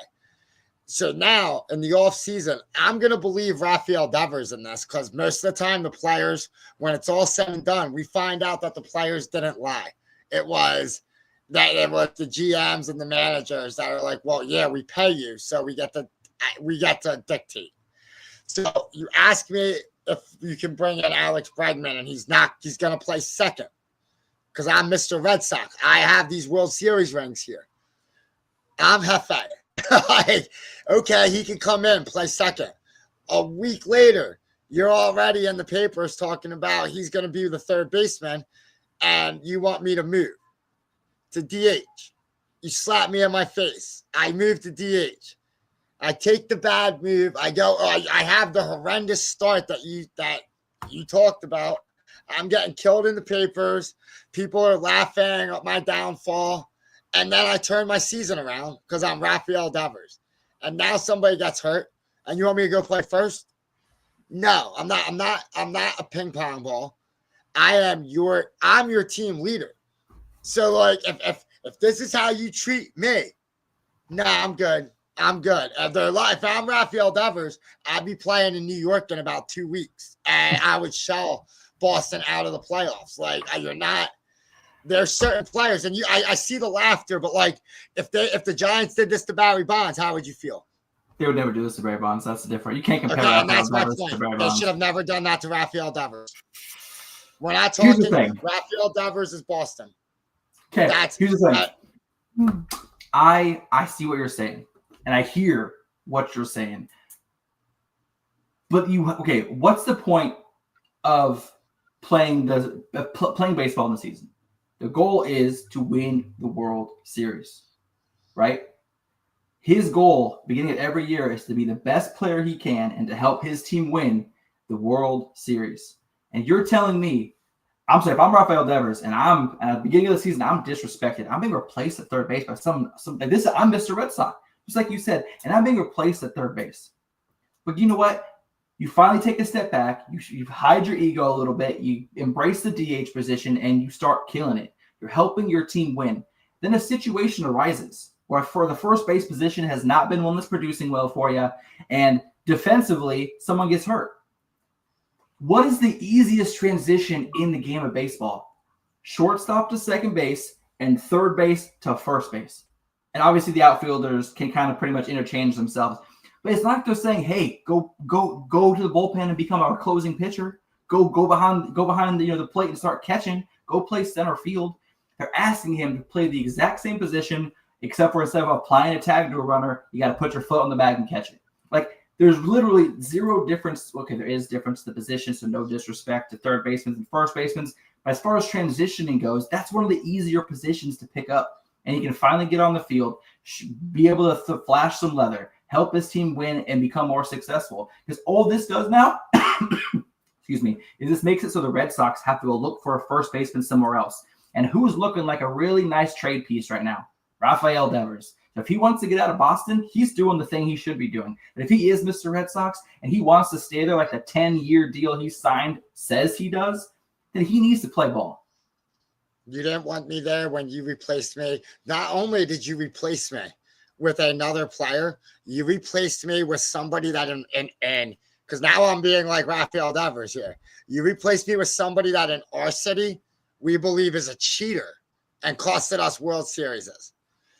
So now in the offseason, I'm going to believe Rafael Devers in this because most of the time the players, when it's all said and done, we find out that the players didn't lie. It was the GMs and the managers that are like, well, yeah, we pay you, so we get to dictate. So you ask me if you can bring in Alex Bregman, and he's going to play second because I'm Mr. Red Sox. I have these World Series rings here. I'm Hefe. Like, okay, he can come in, play second. A week later, you're already in the papers talking about he's going to be the third baseman, and you want me to move to DH. You slap me in my face. I move to DH. I take the bad move. I go. I have the horrendous start that you talked about. I'm getting killed in the papers. People are laughing at my downfall. And then I turn my season around because I'm Rafael Devers. And now somebody gets hurt. And you want me to go play first? No, I'm not a ping pong ball. I'm your team leader. So like if this is how you treat me, nah, I'm good. If I'm Rafael Devers, I'd be playing in New York in about 2 weeks. And I would shell Boston out of the playoffs. Like you're not. There's certain players, and I see the laughter, but like if the Giants did this to Barry Bonds, how would you feel? They would never do this to Barry Bonds. That's different. You can't compare Okay, Rafael Devers to Barry Bonds. They should have never done that to Rafael Devers. We're not talking. Rafael Devers is Boston. Okay, here's the thing. I see what you're saying, and I hear what you're saying. But what's the point of playing baseball in the season? The goal is to win the World Series, right? His goal, beginning of every year, is to be the best player he can and to help his team win the World Series. And you're telling me, I'm sorry, if I'm Rafael Devers and I'm at the beginning of the season, I'm disrespected. I'm being replaced at third base by some like this. I'm Mr. Red Sox, just like you said, and I'm being replaced at third base. But you know what? You finally take a step back. You hide your ego a little bit. You embrace the DH position, and you start killing it. You're helping your team win. Then a situation arises where for the first base position has not been one that's producing well for you, and defensively, someone gets hurt. What is the easiest transition in the game of baseball? Shortstop to second base and third base to first base. And obviously the outfielders can kind of pretty much interchange themselves. But it's not like they're saying, "Hey, go to the bullpen and become our closing pitcher. Go behind the plate and start catching. Go play center field." They're asking him to play the exact same position, except for instead of applying a tag to a runner, you got to put your foot on the bag and catch it. Like there's literally zero difference. Okay, there is difference to the position, so no disrespect to third basemen and first basemen. But as far as transitioning goes, that's one of the easier positions to pick up, and he can finally get on the field, be able to flash some leather, help his team win and become more successful. Because all this does now, excuse me, is this makes it so the Red Sox have to go look for a first baseman somewhere else. And who's looking like a really nice trade piece right now? Rafael Devers. So if he wants to get out of Boston, he's doing the thing he should be doing. But if he is Mr. Red Sox and he wants to stay there like the 10-year deal he signed says he does, then he needs to play ball. You didn't want me there when you replaced me. Not only did you replace me with another player, you replaced me with somebody that in because now I'm being like Rafael Devers here. You replaced me with somebody that in our city we believe is a cheater and costed us World Series.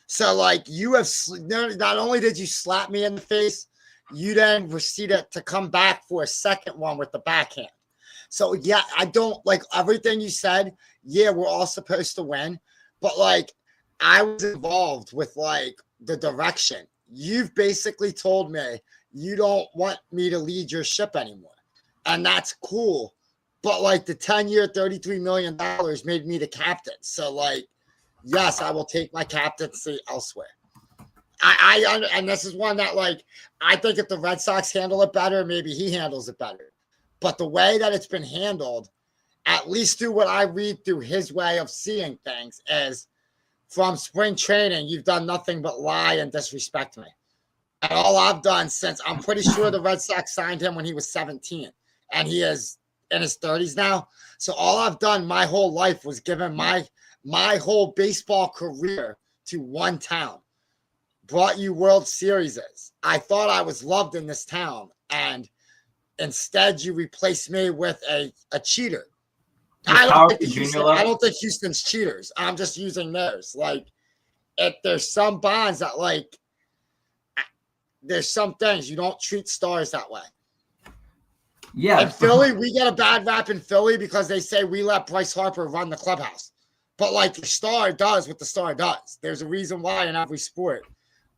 So like you have not only did you slap me in the face, you then proceeded to come back for a second one with the backhand. So yeah, I don't like everything you said. Yeah, we're all supposed to win, but like I was involved with like the direction. You've basically told me you don't want me to lead your ship anymore. And that's cool. But like the 10-year, $33 million made me the captain. So like, yes, I will take my captaincy elsewhere. And this is one that like, I think if the Red Sox handle it better, maybe he handles it better. But the way that it's been handled, at least through what I read through his way of seeing things, is from spring training, you've done nothing but lie and disrespect me. And all I've done since, I'm pretty sure the Red Sox signed him when he was 17, and he is in his 30s now. So all I've done my whole life was given my whole baseball career to one town. Brought you World Series. I thought I was loved in this town, and instead you replaced me with a cheater. I don't think Houston's cheaters. I'm just using theirs. Like, if there's some bonds that, like, there's some things you don't treat stars that way. Yeah. In Philly, we get a bad rap in Philly because they say we let Bryce Harper run the clubhouse. But, like, the star does what the star does. There's a reason why in every sport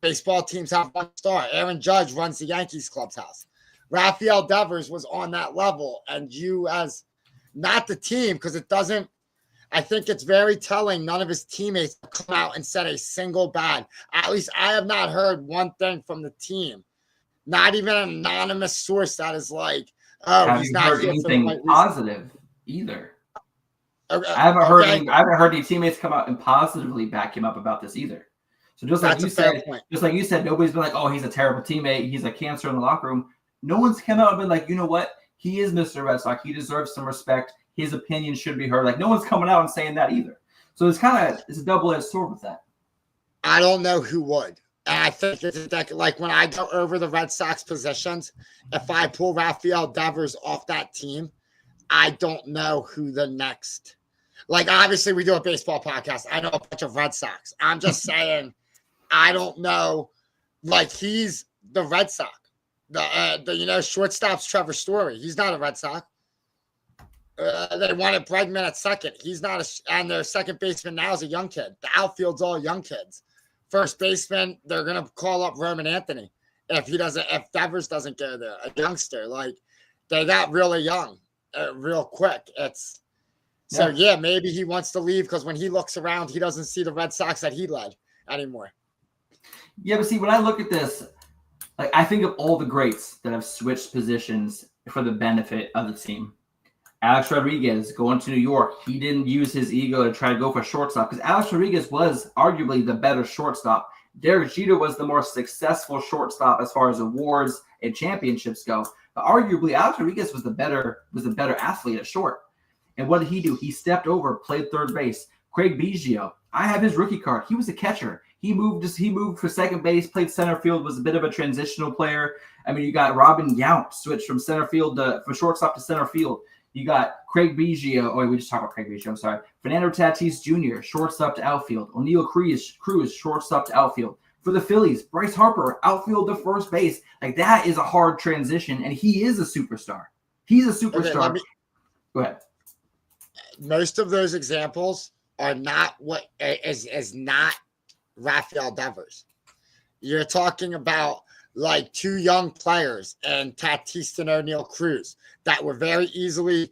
baseball teams have one star. Aaron Judge runs the Yankees clubhouse. Rafael Devers was on that level, and you, as not the team, because it doesn't, I think it's very telling none of his teammates come out and said a single bad. At least I have not heard one thing from the team. Not even an anonymous source that is like, oh, have he's you not heard here anything for the positive either? Okay. I haven't heard any teammates come out and positively back him up about this either. So just like you said, nobody's been like, oh, he's a terrible teammate, he's a cancer in the locker room. No one's come out and been like, you know what? He is Mr. Red Sox. He deserves some respect. His opinion should be heard. Like, no one's coming out and saying that either. So it's a double-edged sword with that. I don't know who would. And I think it's like when I go over the Red Sox positions, if I pull Rafael Devers off that team, I don't know who the next. Like, obviously, we do a baseball podcast. I know a bunch of Red Sox. I'm just saying, I don't know. Like, he's the Red Sox. The shortstop's Trevor Story. He's not a Red Sox. They wanted Bregman at second. He's not and their second baseman now is a young kid. The outfield's all young kids. First baseman, they're gonna call up Roman Anthony if Devers doesn't go there. A youngster, like, they got really young, real quick. Maybe he wants to leave because when he looks around, he doesn't see the Red Sox that he led anymore. Yeah, but see, when I look at this, like, I think of all the greats that have switched positions for the benefit of the team. Alex Rodriguez going to New York, he didn't use his ego to try to go for shortstop because Alex Rodriguez was arguably the better shortstop. Derek Jeter was the more successful shortstop as far as awards and championships go. But arguably, Alex Rodriguez was the better athlete at short. And what did he do? He stepped over, played third base. Craig Biggio, I have his rookie card. He was a catcher. He moved for second base, played center field, was a bit of a transitional player. I mean, you got Robin Yount switched from center field from shortstop to center field. You got Craig Biggio. Oh, we just talked about Craig Biggio. I'm sorry. Fernando Tatis Jr., shortstop to outfield. O'Neal Cruz, shortstop to outfield. For the Phillies, Bryce Harper, outfield to first base. Like, that is a hard transition, and he is a superstar. He's a superstar. Okay, go ahead. Most of those examples are not what is not Rafael Devers. You're talking about like two young players and Tatis and O'Neal Cruz that were very easily,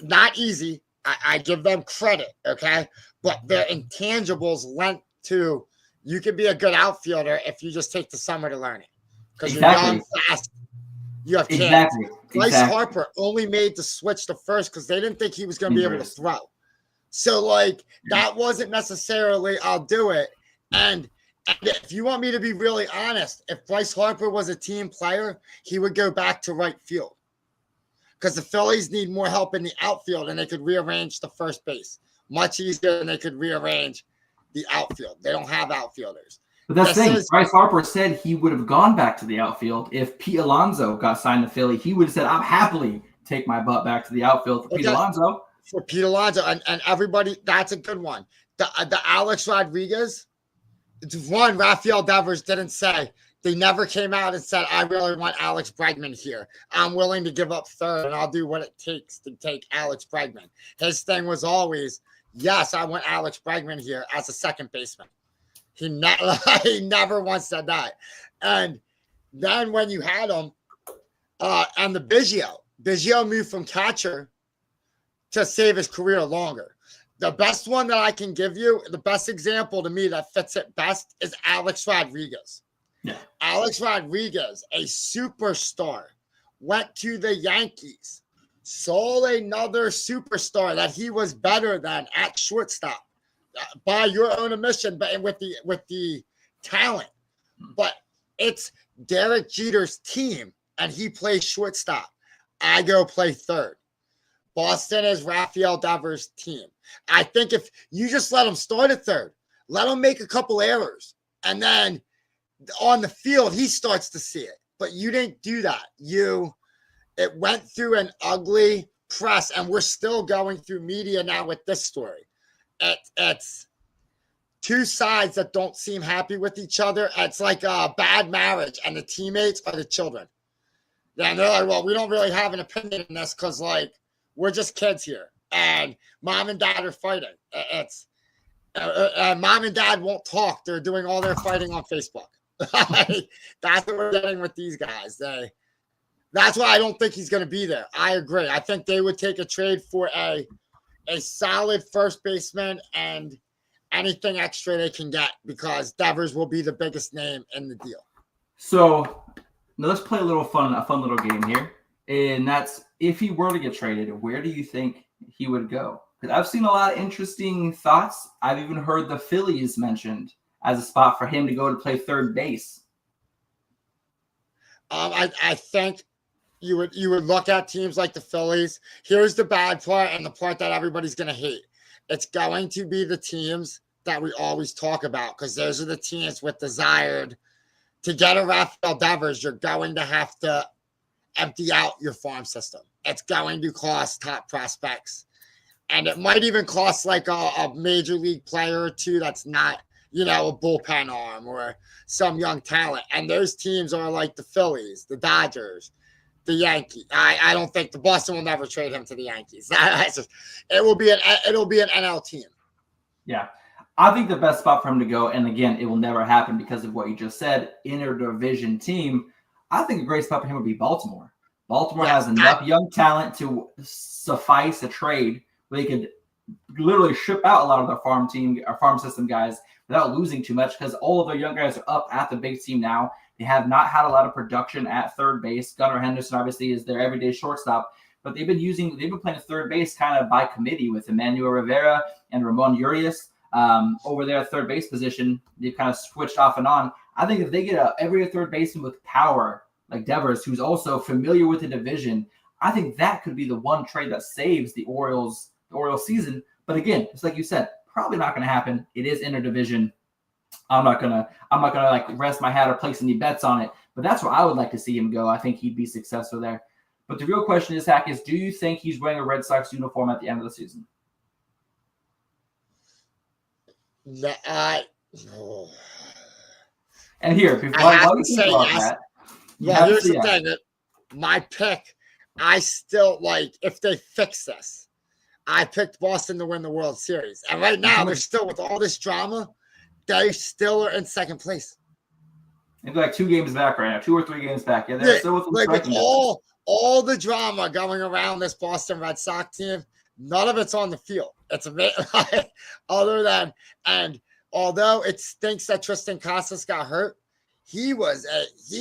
not easy. I give them credit, okay? But their intangibles lent to, you could be a good outfielder if you just take the summer to learn it. Because you're young, fast, you have chance. Bryce Harper only made the switch to first because they didn't think he was going to be able to throw. So, like, that wasn't necessarily, I'll do it. And if you want me to be really honest, if Bryce Harper was a team player, he would go back to right field. Because the Phillies need more help in the outfield, and they could rearrange the first base much easier than they could rearrange the outfield. They don't have outfielders. But that's the thing. Bryce Harper said he would have gone back to the outfield if Pete Alonso got signed to Philly. He would have said, "I'm happily take my butt back to the outfield for Pete Alonso." For Pete Alonso and everybody, that's a good one. The Alex Rodriguez, one, Rafael Devers didn't say. They never came out and said, I really want Alex Bregman here. I'm willing to give up third, and I'll do what it takes to take Alex Bregman. His thing was always, yes, I want Alex Bregman here as a second baseman. He never once said that. And then when you had him, and the Biggio moved from catcher to save his career longer. The best one that I can give you, the best example to me that fits it best is Alex Rodriguez. Yeah. Alex Rodriguez, a superstar, went to the Yankees saw another superstar that he was better than at shortstop by your own admission, but with the talent. But it's Derek Jeter's team, and he plays shortstop. I go play third. Boston is Rafael Devers' team. I think if you just let him start at third, let him make a couple errors, and then on the field, he starts to see it. But you didn't do that. It went through an ugly press, and we're still going through media now with this story. It's two sides that don't seem happy with each other. It's like a bad marriage, and the teammates are the children. And they're like, well, we don't really have an opinion in this because, like, we're just kids here, and mom and dad are fighting. It's mom and dad won't talk. They're doing all their fighting on Facebook. That's what we're getting with these guys. That's why I don't think he's going to be there. I agree. I think they would take a trade for a solid first baseman and anything extra they can get, because Devers will be the biggest name in the deal. So now let's play a fun little game here. And that's, if he were to get traded, where do you think he would go? Because I've seen a lot of interesting thoughts. I've even heard the Phillies mentioned as a spot for him to go to play third base. I think you would look at teams like the Phillies. Here's the bad part, and the part that everybody's going to hate. It's going to be the teams that we always talk about, because those are the teams with desired. To get a Rafael Devers, you're going to have to empty out your farm system. It's going to cost top prospects. And it might even cost like a major league player or two that's not, a bullpen arm or some young talent. And those teams are like the Phillies, the Dodgers, the Yankees. I don't think the Boston will never trade him to the Yankees. It'll be an NL team. Yeah. I think the best spot for him to go, and again, it will never happen because of what you just said, interdivision team. I think a great spot for him would be Baltimore. Baltimore has enough young talent to suffice a trade where they could literally ship out a lot of their farm system guys without losing too much, because all of their young guys are up at the big team now. They have not had a lot of production at third base. Gunnar Henderson obviously is their everyday shortstop, but they've been playing third base kind of by committee with Emmanuel Rivera and Ramon Urias. Over their third base position, they've kind of switched off and on. I think if they get every third baseman with power, like Devers, who's also familiar with the division, I think that could be the one trade that saves the Orioles season. But again, just like you said, probably not going to happen. It is interdivision. I'm not gonna like rest my hat or place any bets on it. But that's where I would like to see him go. I think he'd be successful there. But the real question is, Hack, do you think he's wearing a Red Sox uniform at the end of the season? And here, before while you think about that, here's the thing. My pick, I still like, if they fix this, I picked Boston to win the World Series. And right now, they're still, with all this drama, they still are in second place. Maybe like 2 games back right now, 2 or 3 games back. Yeah, they're still with all the drama going around this Boston Red Sox team. None of it's on the field. It's amazing. Other than, and although it stinks that Tristan Casas got hurt, he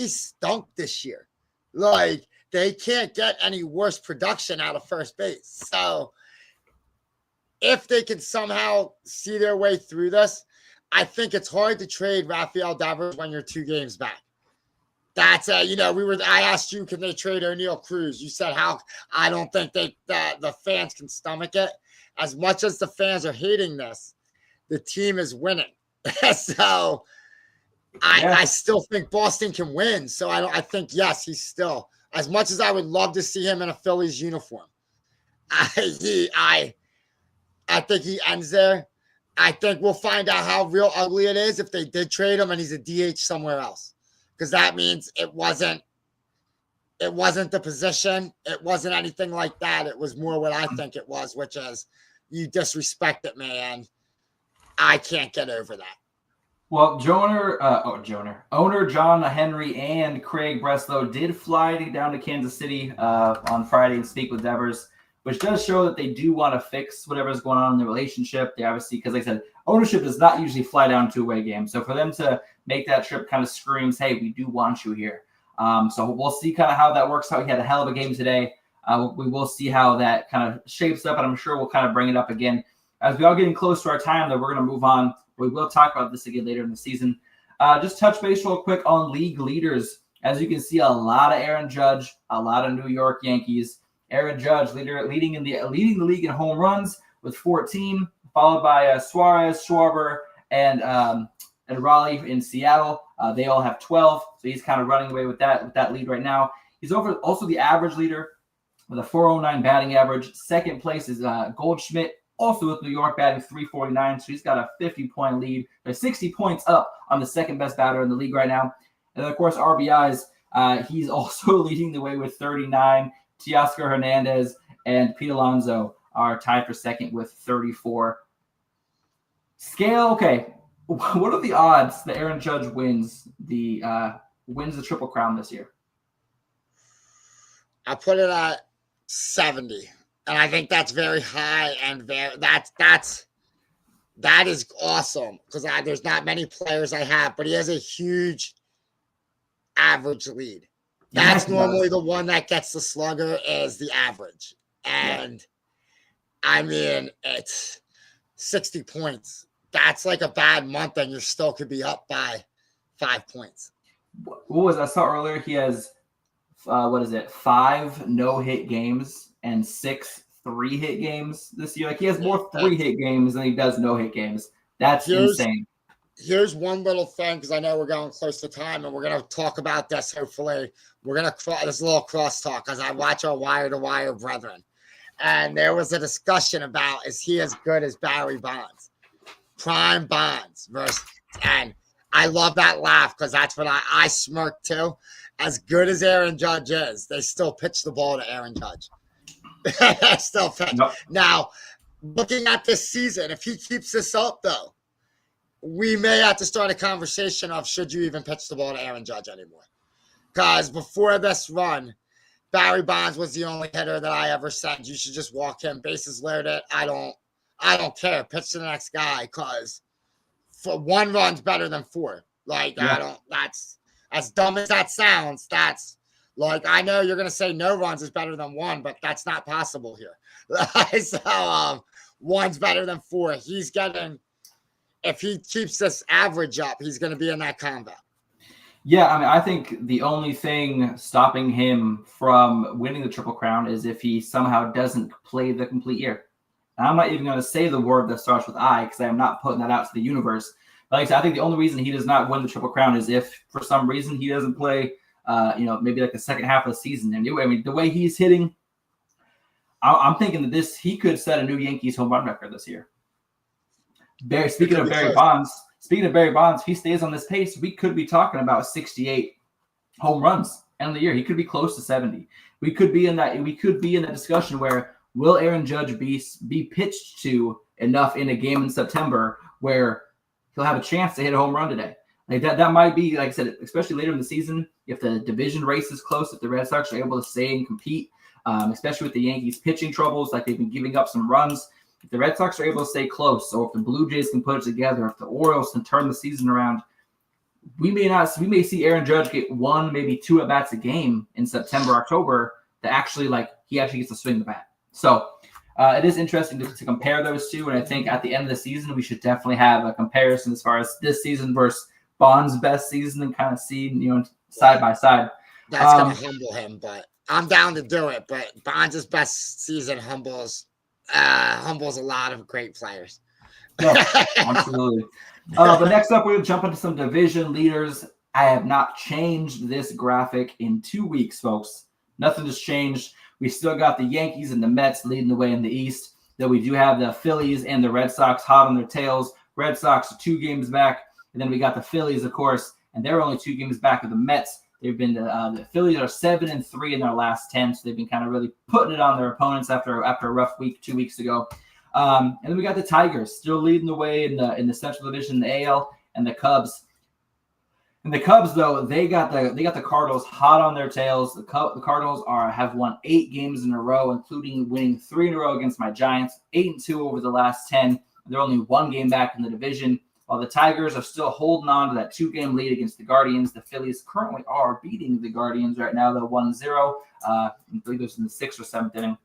stunk this year. Like, they can't get any worse production out of first base. So if they can somehow see their way through this, I think it's hard to trade Rafael Devers when you're 2 games back. That's I asked you, can they trade O'Neal Cruz? You said how. I don't think the fans can stomach it. As much as the fans are hating this, the team is winning. So I still think Boston can win. So I think, yes, he's still, as much as I would love to see him in a Phillies uniform, I think he ends there. I think we'll find out how real ugly it is if they did trade him and he's a DH somewhere else. Because that means it wasn't the position. It wasn't anything like that. It was more what I think it was, which is, you disrespected me, and I can't get over that. Well, owner John Henry and Craig Breslow did fly down to Kansas City on Friday and speak with Devers, which does show that they do want to fix whatever's going on in the relationship. They obviously, because like I said, ownership does not usually fly down to away games. So for them to make that trip kind of screams, hey, we do want you here. So we'll see kind of how that works out. He had a hell of a game today. We will see how that kind of shapes up, and I'm sure we'll kind of bring it up again. As we are getting close to our time, though, we're going to move on. We will talk about this again later in the season. Just touch base real quick on league leaders. As you can see, a lot of Aaron Judge, a lot of New York Yankees. Aaron Judge leading the league in home runs with 14, followed by Suarez, Schwarber, and Raleigh in Seattle. They all have 12, so he's kind of running away with that lead right now. He's also the average leader with a 409 batting average. Second place is Goldschmidt, also with New York, batting 349. So he's got a 50-point lead. They're 60 points up on the second best batter in the league right now. And then, of course, RBIs, he's also leading the way with 39. Teoscar Hernandez and Pete Alonso are tied for second with 34. Scale, okay. What are the odds that Aaron Judge wins the Triple Crown this year? I put it at 70, and I think that's very high, and that is awesome because there's not many players I have, but he has a huge average lead. That's normally the one that gets the slugger is the average, and I mean it's 60 points. That's like a bad month, and you still could be up by 5 points. What was I saw earlier? He has 5 no-hit games and 6 3-hit games this year. Like he has more 3-hit games than he does no-hit games. That's insane. Here's one little thing because I know we're going close to time, and we're going to talk about this. Hopefully, we're going to this little crosstalk because I watch our wire-to-wire brethren, and there was a discussion about is he as good as Barry Bonds? Prime Bonds versus, and I love that laugh because that's what I smirk too. As good as Aaron Judge is, they still pitch the ball to Aaron Judge. Still pitch. Nope. Now, looking at this season, if he keeps this up, though, we may have to start a conversation of should you even pitch the ball to Aaron Judge anymore? Because before this run, Barry Bonds was the only hitter that I ever said you should just walk him, bases loaded. I don't care. Pitch to the next guy because for 1 run's better than 4. Like that's as dumb as that sounds. That's like I know you're gonna say no runs is better than 1, but that's not possible here. So 1's better than 4. He's getting if he keeps this average up, he's gonna be in that combat. Yeah, I mean, I think the only thing stopping him from winning the Triple Crown is if he somehow doesn't play the complete year. And I'm not even going to say the word that starts with I because I am not putting that out to the universe. But like I said, I think the only reason he does not win the Triple Crown is if for some reason he doesn't play, maybe like the second half of the season. And I mean, the way he's hitting, I'm thinking that he could set a new Yankees home run record this year. Speaking of Barry Bonds, if he stays on this pace, we could be talking about 68 home runs end of the year. He could be close to 70. We could be in that discussion where will Aaron Judge be pitched to enough in a game in September where he'll have a chance to hit a home run today? Like that might be, like I said, especially later in the season, if the division race is close, if the Red Sox are able to stay and compete, especially with the Yankees pitching troubles, like they've been giving up some runs. If the Red Sox are able to stay close, or if the Blue Jays can put it together, if the Orioles can turn the season around, we may see Aaron Judge get 1, maybe 2 at bats a game in September, October that actually he actually gets to swing the bat. So it is interesting to compare those two, and I think at the end of the season we should definitely have a comparison as far as this season versus Bond's best season and kind of see side by side. That's going to humble him, but I'm down to do it. But Bonds' best season humbles a lot of great players. Yeah, absolutely. But next up, we're going to jump into some division leaders. I have not changed this graphic in 2 weeks, folks. Nothing has changed. We still got the Yankees and the Mets leading the way in the East. Then we do have the Phillies and the Red Sox hot on their tails. Red Sox are 2 games back. And then we got the Phillies, of course, and they're only 2 games back of the Mets. They've been the Phillies are 7-3 in their last 10, so they've been kind of really putting it on their opponents after a rough week 2 weeks ago. And then we got the Tigers still leading the way in the Central Division, the AL, and the Cubs. And the Cubs, though, they got the Cardinals hot on their tails. The Cardinals have won 8 games in a row, including winning 3 in a row against my Giants, 8-2 over the last 10. They're only 1 game back in the division, while the Tigers are still holding on to that 2-game lead against the Guardians. The Phillies currently are beating the Guardians right now, though 1-0. I believe it was in the 6th or 7th inning.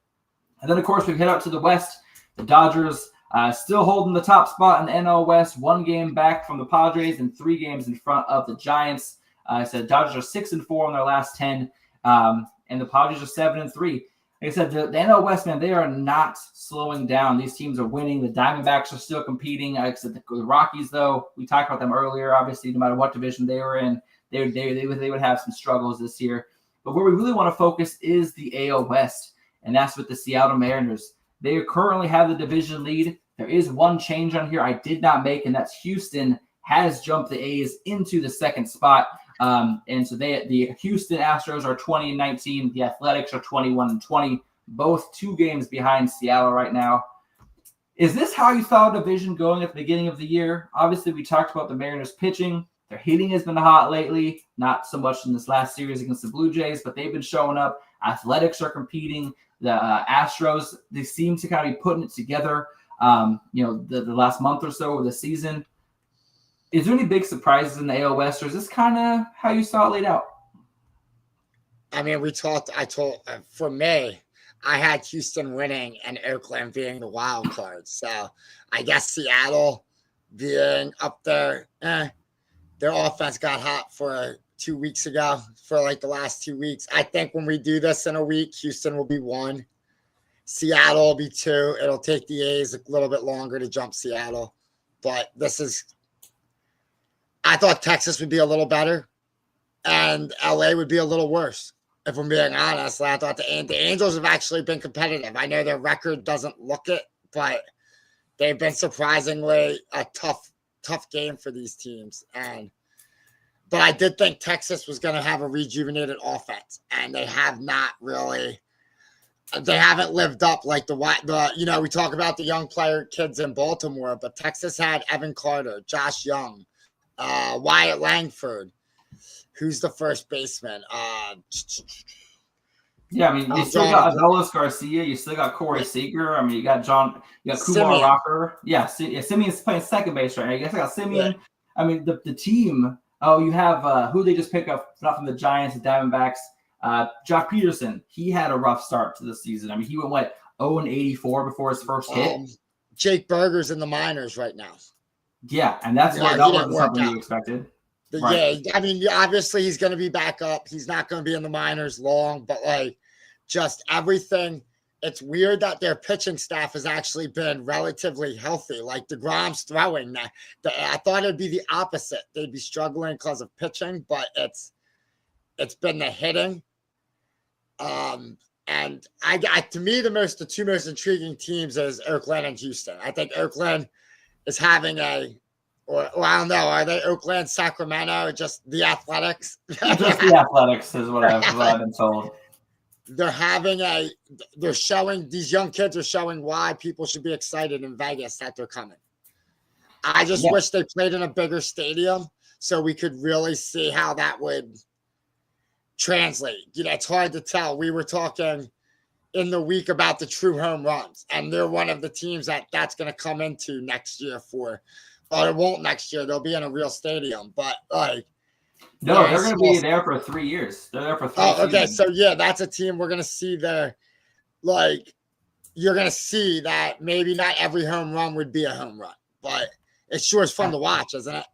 And then, of course, we head out to the West. The Dodgers still holding the top spot in the NL West, 1 game back from the Padres and 3 games in front of the Giants. I said Dodgers are 6-4 in their last 10, and the Padres are 7-3. Like I said, the NL West, man, they are not slowing down. These teams are winning. The Diamondbacks are still competing. Like I said, the Rockies, though, we talked about them earlier. Obviously, no matter what division they were in, they would have some struggles this year. But where we really want to focus is the AL West, and that's with the Seattle Mariners. They currently have the division lead. There is one change on here I did not make, and that's Houston has jumped the A's into the 2nd spot. And so the Houston Astros are 20-19. The Athletics are 21-20. Both 2 games behind Seattle right now. Is this how you saw the division going at the beginning of the year? Obviously, we talked about the Mariners pitching. Their hitting has been hot lately. Not so much in this last series against the Blue Jays, but they've been showing up. Athletics are competing. The Astros, they seem to kind of be putting it together. The last month or so of the season. Is there any big surprises in the AL West, or is this kind of how you saw it laid out? I mean, for me, I had Houston winning and Oakland being the wild card. So I guess Seattle being up there, their offense got hot for 2 weeks ago, for like the last 2 weeks. I think when we do this in a week, Houston will be 1. Seattle will be 2. It'll take the A's a little bit longer to jump Seattle. But I thought Texas would be a little better and LA would be a little worse. If I'm being honest, I thought the Angels have actually been competitive. I know their record doesn't look it, but they've been surprisingly a tough game for these teams. But I did think Texas was going to have a rejuvenated offense, and they have not really. They haven't lived up like we talk about the young kids in Baltimore, but Texas had Evan Carter, Josh Young, Wyatt Langford, who's the first baseman. Yeah, I mean, you still got Adolis Garcia. You still got Corey Seager. I mean, you got Kumar Simeon. Rocker. Yeah, Simeon's playing second base right now. I guess I got Simeon. Yeah. I mean, the team. Oh, you have who they just pick up, not from the Giants, the Diamondbacks. Jock Peterson. He had a rough start to the season. I mean, he went 0-84 before his first hit. Jake Berger's in the minors right now. Yeah, and that wasn't something you expected. Right. Yeah, I mean, obviously he's going to be back up. He's not going to be in the minors long, but just everything. It's weird that their pitching staff has actually been relatively healthy. Like DeGrom's throwing. I thought it'd be the opposite. They'd be struggling because of pitching, but it's been the hitting. And to me, the 2 most intriguing teams is Oakland and Houston. I think Oakland is having or I don't know, are they Oakland, Sacramento, just the Athletics? Just the Athletics is what I've been told. They're showing, these young kids are showing why people should be excited in Vegas that they're coming. I just wish they played in a bigger stadium so we could really see how that would translate. It's hard to tell. We were talking in the week about the true home runs, and they're one of the teams that's going to come into next year it won't next year. They'll be in a real stadium, but no, they're going to be there for 3 years. They're there for 3 years. Okay. So that's a team we're going to see there. You're going to see that maybe not every home run would be a home run, but it sure is fun to watch, isn't it?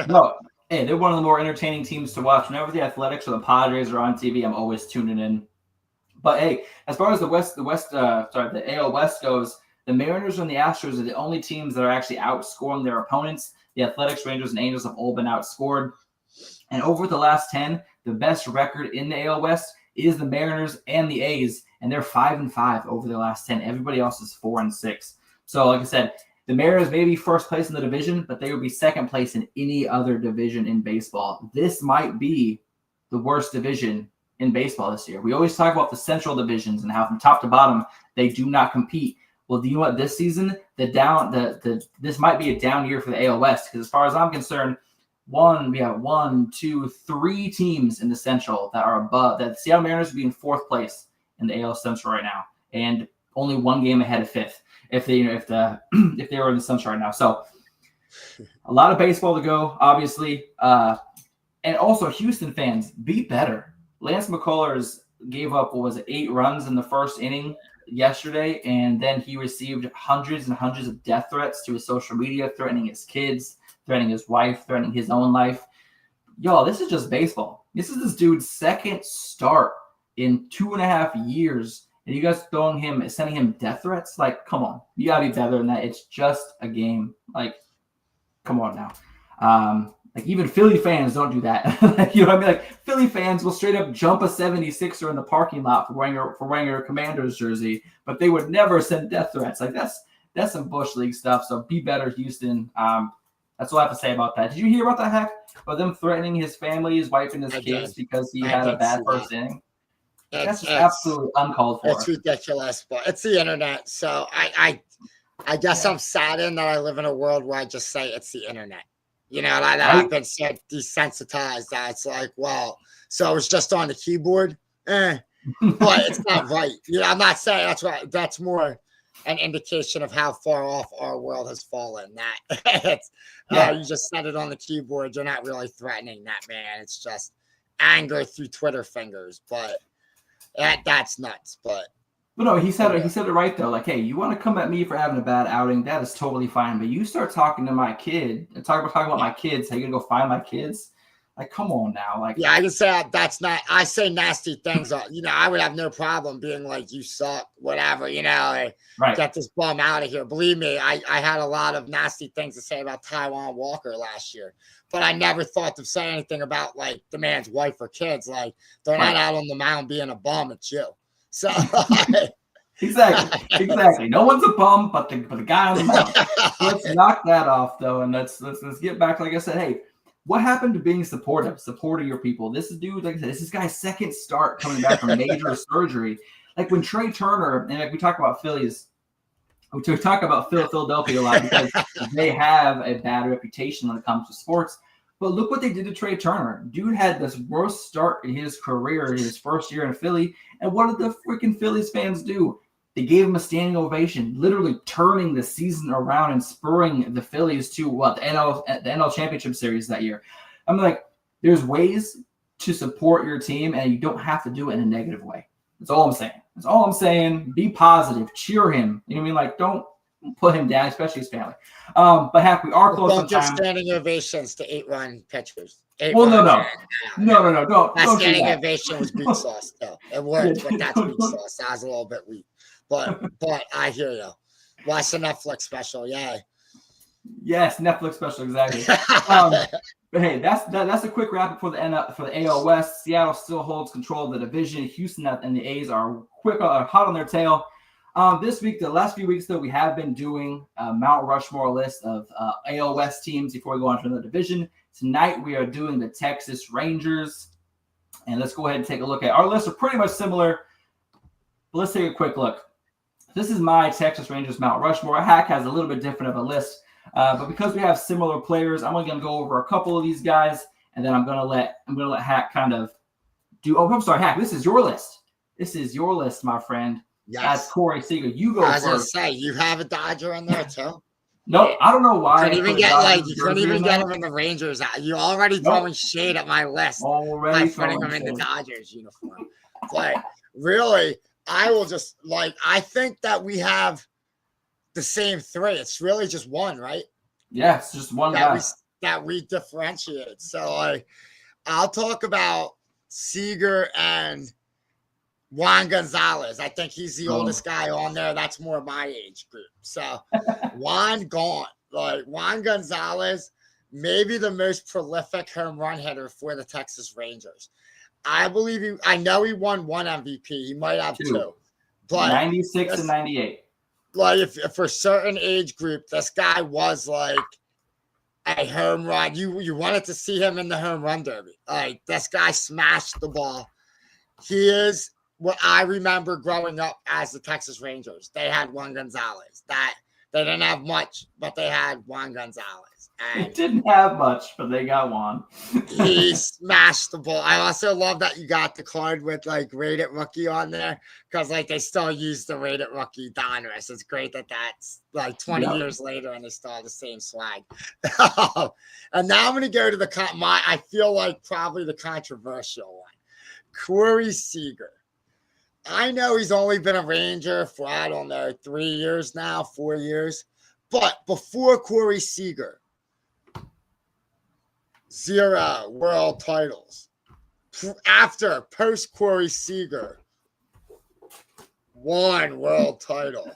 No. Hey, they're one of the more entertaining teams to watch. Whenever the Athletics or the Padres are on TV, I'm always tuning in. But hey, as far as the AL West goes, the Mariners and the Astros are the only teams that are actually outscoring their opponents. The Athletics, Rangers, and Angels have all been outscored. And over the last 10, the best record in the AL West is the Mariners and the A's, and they're 5-5 over the last 10. Everybody else is 4-6. So, like I said, the Mariners may be first place in the division, but they would be second place in any other division in baseball. This might be the worst division in baseball this year. We always talk about the central divisions and how from top to bottom they do not compete. Well, do you know what? This season, this might be a down year for the AL West, because as far as I'm concerned, we have 3 teams in the Central that are above. That the Seattle Mariners would be in 4th place in the AL Central right now, and only 1 game ahead of 5th if they were in the Central right now. So a lot of baseball to go, obviously. And also, Houston fans, be better. Lance McCullers gave up, 8 runs in the first inning yesterday, and then he received hundreds and hundreds of death threats to his social media, threatening his kids, threatening his wife, threatening his own life. Y'all, this is just baseball. This is this dude's second start in 2.5 years, and you guys sending him death threats? Like, come on. You gotta be better than that. It's just a game. Like, come on now. Like, even Philly fans don't do that. You know what I mean? Like, Philly fans will straight up jump a 76er in the parking lot for wearing a Commanders jersey, but they would never send death threats. Like, that's some Bush League stuff. So be better, Houston. That's all I have to say about that. Did you hear about that, Hack? About them threatening his family, his wife, and his kids because he had a bad first inning? That's just absolutely uncalled for. It's ridiculous, but it's the internet. So I guess I'm saddened that I live in a world where I just say it's the internet. You know, I've been so desensitized that it's like, well, so it's just on the keyboard, but it's not right. You know, I'm not saying that's right. That's more an indication of how far off our world has fallen. That you just said it on the keyboard. You're not really threatening that man. It's just anger through Twitter fingers. But that's nuts. But no, he said it right though. Like, hey, you want to come at me for having a bad outing? That is totally fine. But you start talking to my kid and talking about my kids. How you gonna go find my kids? Like, come on now. Like, yeah, I can say that's not. I say nasty things. You know, I would have no problem being like, you suck, whatever. You know, right. Get this bum out of here. Believe me, I had a lot of nasty things to say about Taijuan Walker last year, but I never thought to say anything about like the man's wife or kids. Like, they're not out on the mound being a bum. It's you. So exactly. No one's a bum, but the guy on the mound. Let's knock that off though, and let's get back. Like I said, hey, what happened to being supportive your people? This is dude, like I said, this is guy's second start coming back from major surgery. Like when Trey Turner, and like we talk about Phillies, we talk about Philadelphia a lot because they have a bad reputation when it comes to sports. But look what they did to Trey Turner. Dude had this worst start in his career in his first year in Philly. And what did the freaking Phillies fans do? They gave him a standing ovation, literally turning the season around and spurring the Phillies to the NL Championship Series that year. I'm like, there's ways to support your team, and you don't have to do it in a negative way. That's all I'm saying. Be positive. Cheer him. You know what I mean? Like, don't put him down, especially his family. But Hack, we are close on time. Don't give standing ovations to 8-run pitchers. No. Don't. That standing ovation was beat sauce, though. It worked, but that's beat sauce. That was a little bit weak. But I hear you. Watch the Netflix special, yay. Yes, Netflix special, exactly. But hey, that's a quick wrap up for the AL West. Seattle still holds control of the division. Houston and the A's are hot on their tail. This week, the last few weeks, though, we have been doing a Mount Rushmore list of AL West teams before we go on to another division. Tonight, we are doing the Texas Rangers. And let's go ahead and take a look at our lists. Are pretty much similar, but let's take a quick look. This is my Texas Rangers Mount Rushmore. Hack has a little bit different of a list, but because we have similar players, I'm going to go over a couple of these guys, and then I'm going to let Hack kind of do. Oh, I'm sorry, Hack. This is your list. This is your list, my friend. Yes. That's Corey Seager. You go first. I was going to say, you have a Dodger in there too. No, I don't know why. You couldn't even get him in the Rangers. You're already throwing shade at my list by putting him in the Dodgers uniform. But really, I think that we have the same three. It's really just one, right? Yeah, it's just one guy. That we differentiate. So I'll talk about Seager and Juan Gonzalez. I think he's the oldest guy on there. That's more my age group. So Juan Gonzalez, maybe the most prolific home run hitter for the Texas Rangers. I know he won one MVP. He might have two. But 96 and 98. Like if for a certain age group, this guy was like a home run. You wanted to see him in the home run derby. Like this guy smashed the ball. He is what I remember growing up as the Texas Rangers. They had Juan Gonzalez. That They didn't have much, but they had Juan Gonzalez. They And didn't have much, but they got one. he smashed the ball. I also love that you got the card with like rated rookie on there because like they still use the rated rookie Donruss. It's great that that's like 20 Yep. years later and they still have the same swag. And now I'm going to go to I feel like probably the controversial one. Corey Seager. I know he's only been a Ranger for, I don't know, 3 years now, 4 years. But before Corey Seager, 0 world titles. After post Corey Seager, 1 world title.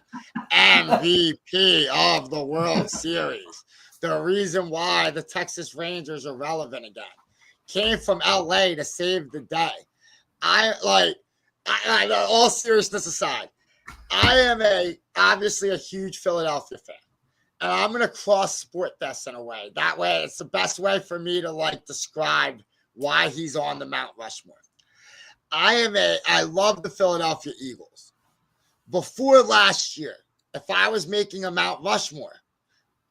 MVP of the World Series. The reason why the Texas Rangers are relevant again. Came from LA to save the day. All seriousness aside, I am obviously a huge Philadelphia fan. And I'm going to cross sport this in a way. That way, it's the best way for me to like describe why he's on the Mount Rushmore. I love the Philadelphia Eagles. Before last year, if I was making a Mount Rushmore,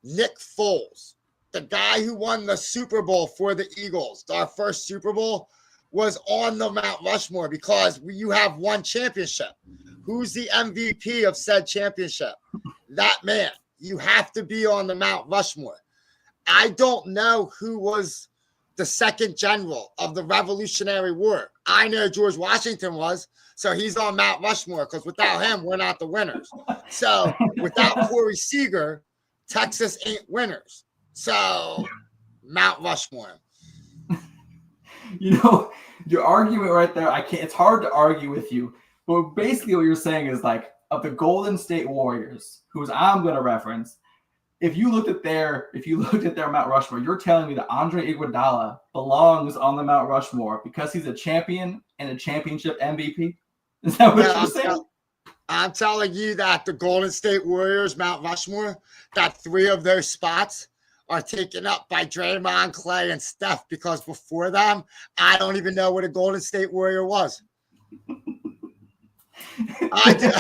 Nick Foles, the guy who won the Super Bowl for the Eagles, our first Super Bowl, was on the Mount Rushmore because you have one championship. Who's the MVP of said championship? That man. You have to be on the Mount Rushmore. I don't know who was the second general of the Revolutionary War. I know George Washington was, so he's on Mount Rushmore because without him, we're not the winners. So without Corey Seager, Texas ain't winners. So Mount Rushmore. You know, your argument right there, it's hard to argue with you. But basically what you're saying is like, of the Golden State Warriors, whose I'm going to reference, if you looked at their Mount Rushmore, you're telling me that Andre Iguodala belongs on the Mount Rushmore because he's a champion and a championship MVP? Is that what you're saying? I'm telling you that the Golden State Warriors Mount Rushmore, that 3 of those spots are taken up by Draymond, Clay, and Steph because before them, I don't even know what a Golden State Warrior was. I do.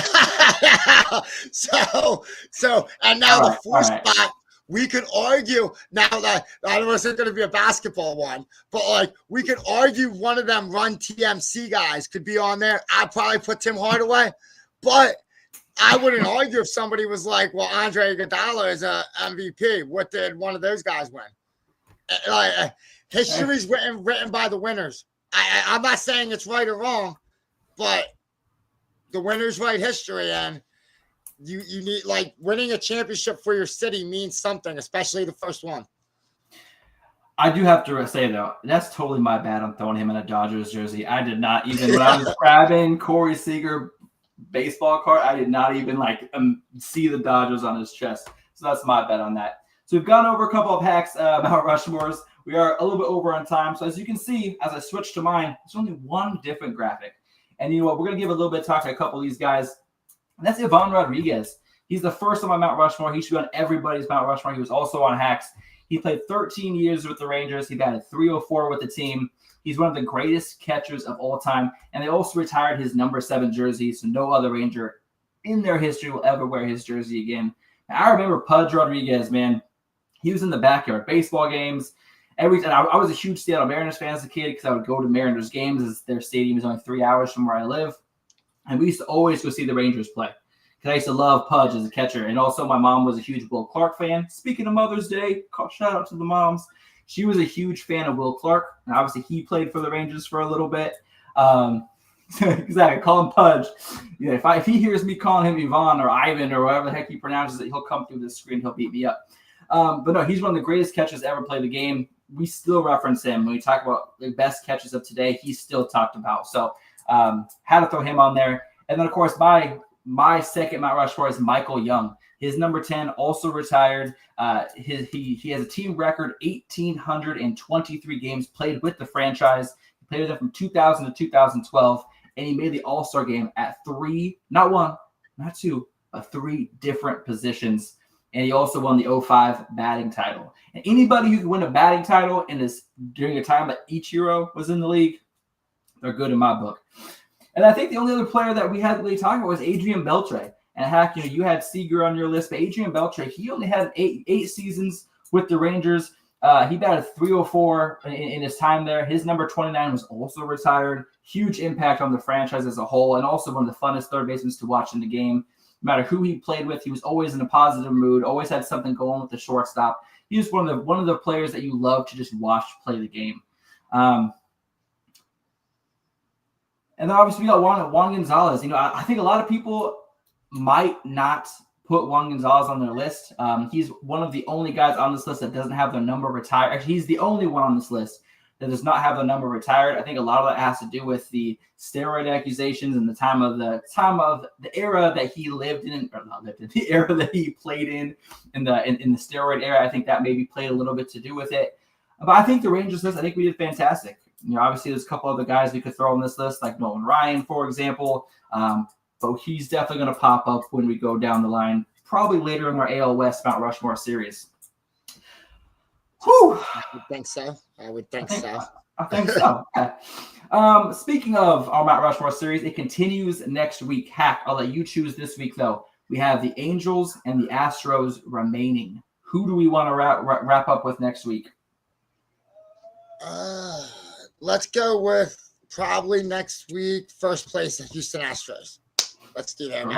so, and now the 4th spot, we could argue now that I don't know if it's going to be a basketball one, but like we could argue one of them Run TMC guys could be on there. I'd probably put Tim Hardaway, but I wouldn't argue if somebody was like, well, Andre Iguodala is a MVP. What did one of those guys win? History's written by the winners. I'm not saying it's right or wrong, but the winners write history, and you need like winning a championship for your city means something, especially the first one. I do have to say though, that's totally my bad on throwing him in a Dodgers jersey. I did not even when I was grabbing Corey Seager baseball card, I did not even see the Dodgers on his chest. So that's my bet on that. So we've gone over a couple of hacks about Rushmores. We are a little bit over on time. So as you can see, as I switch to mine, there's only one different graphic. And you know what? We're going to give a little bit of talk to a couple of these guys. And that's Ivan Rodriguez. He's the first on my Mount Rushmore. He should be on everybody's Mount Rushmore. He was also on hacks. He played 13 years with the Rangers. He batted .304 with the team. He's one of the greatest catchers of all time. And they also retired his number 7 jersey, so no other Ranger in their history will ever wear his jersey again. And I remember Pudge Rodriguez, man. He was in the backyard baseball games. I was a huge Seattle Mariners fan as a kid because I would go to Mariners games as their stadium is only 3 hours from where I live. And we used to always go see the Rangers play because I used to love Pudge as a catcher. And also my mom was a huge Will Clark fan. Speaking of Mother's Day, shout out to the moms. She was a huge fan of Will Clark. And obviously he played for the Rangers for a little bit. Exactly. Call him Pudge. Yeah, if he hears me calling him Ivan or Ivan or whatever the heck he pronounces it, he'll come through the screen. He'll beat me up. But no, he's one of the greatest catchers ever play the game. We still reference him when we talk about the best catches of today. He's still talked about. So had to throw him on there. And then, of course, my second Mount Rushmore is Michael Young. His number 10 also retired. He has a team record 1,823 games played with the franchise. He played with them from 2000 to 2012, and he made the All-Star game at 3, not 1, not 2, but 3 different positions. And he also won the 05 batting title. And anybody who can win a batting title during a time that Ichiro was in the league, they're good in my book. And I think the only other player that we had really talking about was Adrian Beltre. And heck, you had Seager on your list, but Adrian Beltre, he only had eight seasons with the Rangers. He batted .304 in his time there. His number 29 was also retired. Huge impact on the franchise as a whole, and also one of the funnest third basemen to watch in the game. No matter who he played with, he was always in a positive mood, always had something going with the shortstop. He was one of the players that you love to just watch play the game. And then obviously we got Juan Gonzalez. I think a lot of people might not put Juan Gonzalez on their list. He's one of the only guys on this list that doesn't have their number retired. Actually, he's the only one on this list that does not have the number retired. I think a lot of that has to do with the steroid accusations and the time of the era that he lived in, or not lived in, the era that he played in the steroid era. I think that maybe played a little bit to do with it. But I think the Rangers list, I think we did fantastic. Obviously there's a couple other guys we could throw on this list, like Nolan Ryan, for example. But he's definitely going to pop up when we go down the line, probably later in our AL West Mount Rushmore series. Whew. I would think so. I think so. Speaking of our Mount Rushmore series, it continues next week. Hack, I'll let you choose this week, though. We have the Angels and the Astros remaining. Who do we want to wrap up with next week? Let's go with probably next week, first place in Houston Astros. Let's do that. All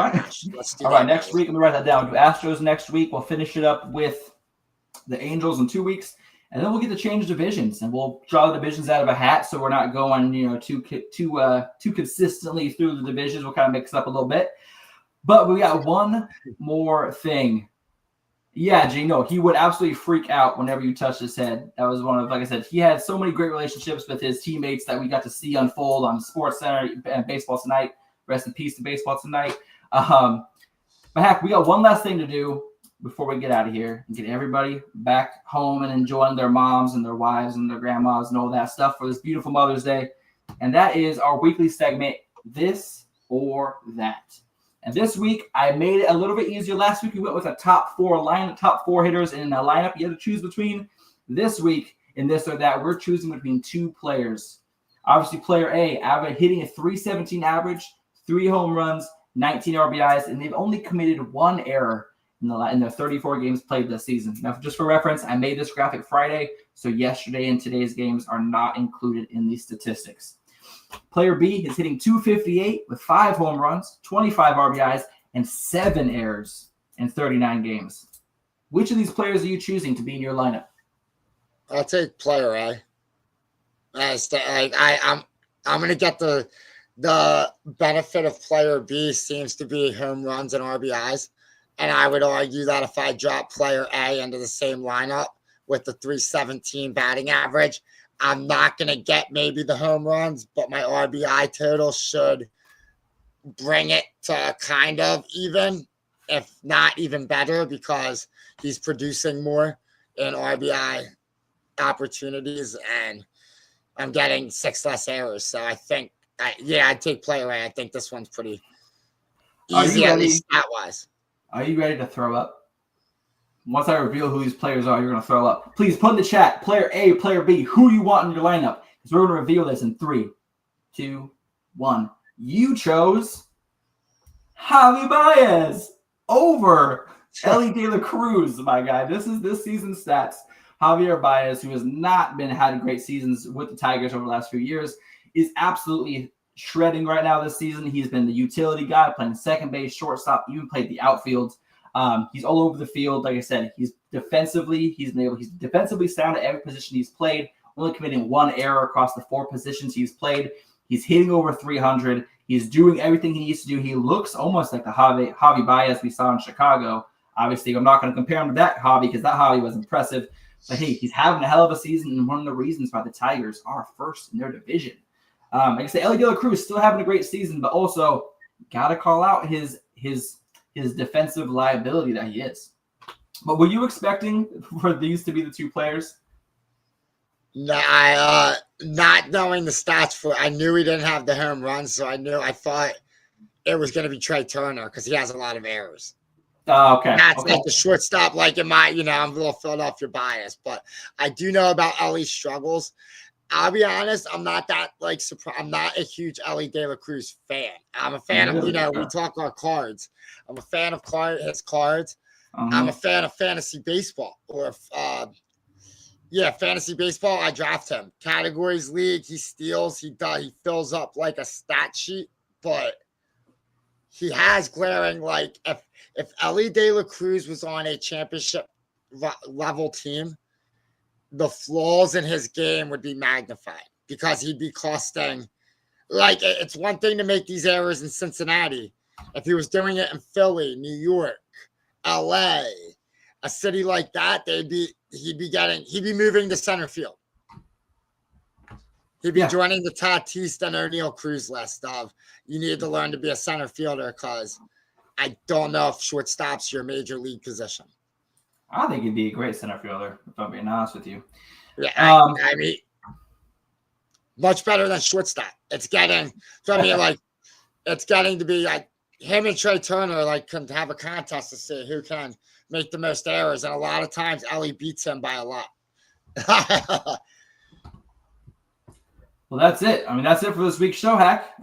right, next week, let me write that down. We'll do Astros next week. We'll finish it up with the Angels in 2 weeks, and then we'll get to change divisions, and we'll draw the divisions out of a hat, so we're not going, too consistently through the divisions. We'll kind of mix it up a little bit. But we got one more thing. Yeah, Gino, he would absolutely freak out whenever you touched his head. That was one of, like I said, he had so many great relationships with his teammates that we got to see unfold on SportsCenter and Baseball Tonight. Rest in peace to Baseball Tonight. But heck, we got one last thing to do before we get out of here and get everybody back home and enjoying their moms and their wives and their grandmas and all that stuff for this beautiful Mother's Day. And that is our weekly segment, This or That. And this week, I made it a little bit easier. Last week, we went with a top four hitters in a lineup you had to choose between. This week, in This or That, we're choosing between two players. Obviously, player A, hitting a .317 average, 3 home runs, 19 RBIs, and they've only committed one error in the 34 games played this season. Now, just for reference, I made this graphic Friday, so yesterday and today's games are not included in these statistics. Player B is hitting .258 with 5 home runs, 25 RBIs, and 7 errors in 39 games. Which of these players are you choosing to be in your lineup? I'll take player A. I'm going to get the benefit of player B seems to be home runs and RBIs. And I would argue that if I drop player A into the same lineup with the .317 batting average, I'm not going to get maybe the home runs, but my RBI total should bring it to kind of even, if not even better, because he's producing more in RBI opportunities and I'm getting 6 less errors. So I think, I'd take player A. I think this one's pretty easy, at least stat-wise. Are you ready to throw up? Once I reveal who these players are, you're going to throw up. Please put in the chat, player A, player B, who you want in your lineup. Because we're going to reveal this in 3, 2, 1. You chose Javi Baez over Elly De La Cruz, my guy. This is this season's stats. Javier Baez, who has not had great seasons with the Tigers over the last few years, is absolutely shredding right now this season. He's been the utility guy, playing second base, shortstop, even played the outfield. He's all over the field. Like I said, he's defensively sound at every position he's played, only committing 1 error across the 4 positions he's played. He's hitting over 300. He's doing everything he needs to do. He looks almost like the Javi Baez we saw in Chicago. Obviously, I'm not going to compare him to that Javi because that Javi was impressive. But hey, he's having a hell of a season, and one of the reasons why the Tigers are first in their division. Like I said, Elly De La Cruz still having a great season, but also got to call out his defensive liability that he is. But were you expecting for these to be the 2 players? No, not knowing the stats I knew he didn't have the home runs, so I thought it was going to be Trey Turner because he has a lot of errors. Oh, okay. That's like the shortstop, like in my, I'm a little Philadelphia bias, but I do know about Ellie's struggles. I'll be honest, I'm not that like surprised. I'm not a huge Ellie De La Cruz fan. I'm a fan of, we talk our cards. I'm a fan of his cards. I'm a fan of fantasy baseball fantasy baseball. I draft him. Categories league, he steals, he fills up like a stat sheet, but he has glaring, like, if Ellie De La Cruz was on a championship level team, the flaws in his game would be magnified because he'd be costing, like, it's one thing to make these errors in Cincinnati. If he was doing it in Philly, New York, LA, a city like that, he'd be moving to center field. He'd be joining the Tatis and O'Neal Cruz list of, you need to learn to be a center fielder, because I don't know if shortstop's your major league position. I think he'd be a great center fielder, if I'm being honest with you. Yeah, I mean, much better than shortstop. It's getting to be like him and Trey Turner can have a contest to see who can make the most errors, and a lot of times Ellie beats him by a lot. Well, that's it. I mean, that's it for this week's show, Hack.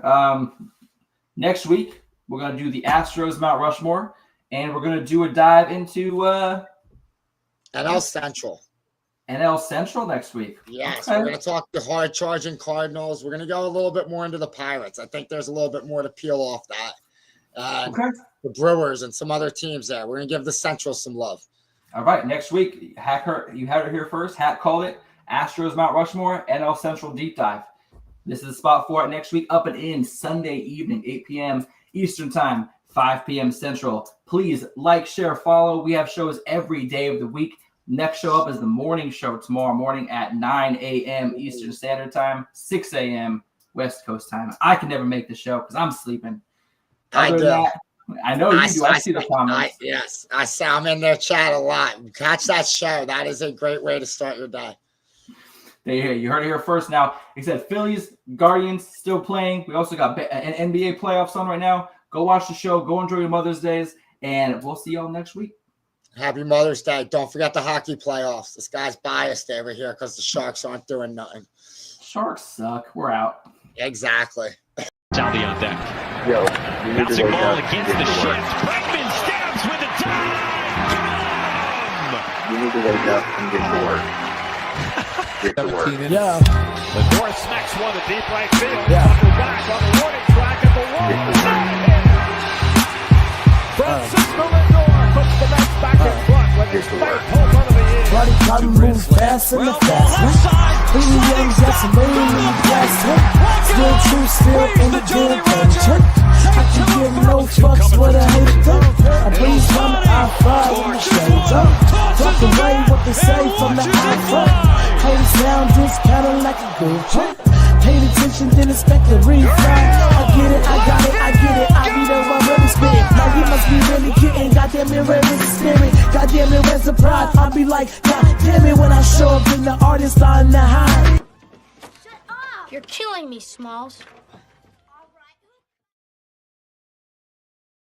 Next week, we're going to do the Astros Mount Rushmore, and we're going to do a dive into NL Central. NL Central next week. Yes, okay. We're going to talk the hard-charging Cardinals. We're going to go a little bit more into the Pirates. I think there's a little bit more to peel off that. The Brewers and some other teams there. We're going to give the Central some love. All right, next week, you had it here first. Hack called it Astros Mount Rushmore, NL Central Deep Dive. This is the spot for it next week, up and in Sunday evening, 8 p.m. Eastern Time, 5 p.m. Central. Please like, share, follow. We have shows every day of the week. Next show up is the morning show tomorrow morning at 9 a.m. Eastern Standard Time, 6 a.m. West Coast time. I can never make the show because I'm sleeping. I know you do. I see the comments. I'm in their chat a lot. Catch that show. That is a great way to start your day. You heard it here first. Now, he said Phillies, Guardians still playing. We also got an NBA playoffs on right now. Go watch the show. Go enjoy your Mother's Days. And we'll see y'all next week. Happy Mother's Day. Don't forget the hockey playoffs. This guy's biased over here because the Sharks aren't doing nothing. Sharks suck. We're out. Exactly. Salvi on deck. Yo, bouncing ball against the shift. Bregman stabs with the dive. You need to wake up and get to work. Get to work. Yeah. Lindor smacks one to deep right field. Tucker back on the warning track at the wall. Francisco Lindor puts the Mets back in front with his back pulled under the ear. Buddy Cotton moves fast in the fast one. Baby Young Jackson, baby blast him. Still true, still in the good culture. I can give no fucks with a hater. I breeze from the I-5 in the shoulder. Talk away what they say from the I-5. Haters now discounted like a good trick. Paid attention, then expect the refund. I get it, I got it, I get it. I be the one really spit. Now you must be really kidding. Goddamn it, where is the spirit? Goddamn it, where's the pride? I'll be like, God damn it, when I show up in the artist on the high. Shut up! You're killing me, Smalls.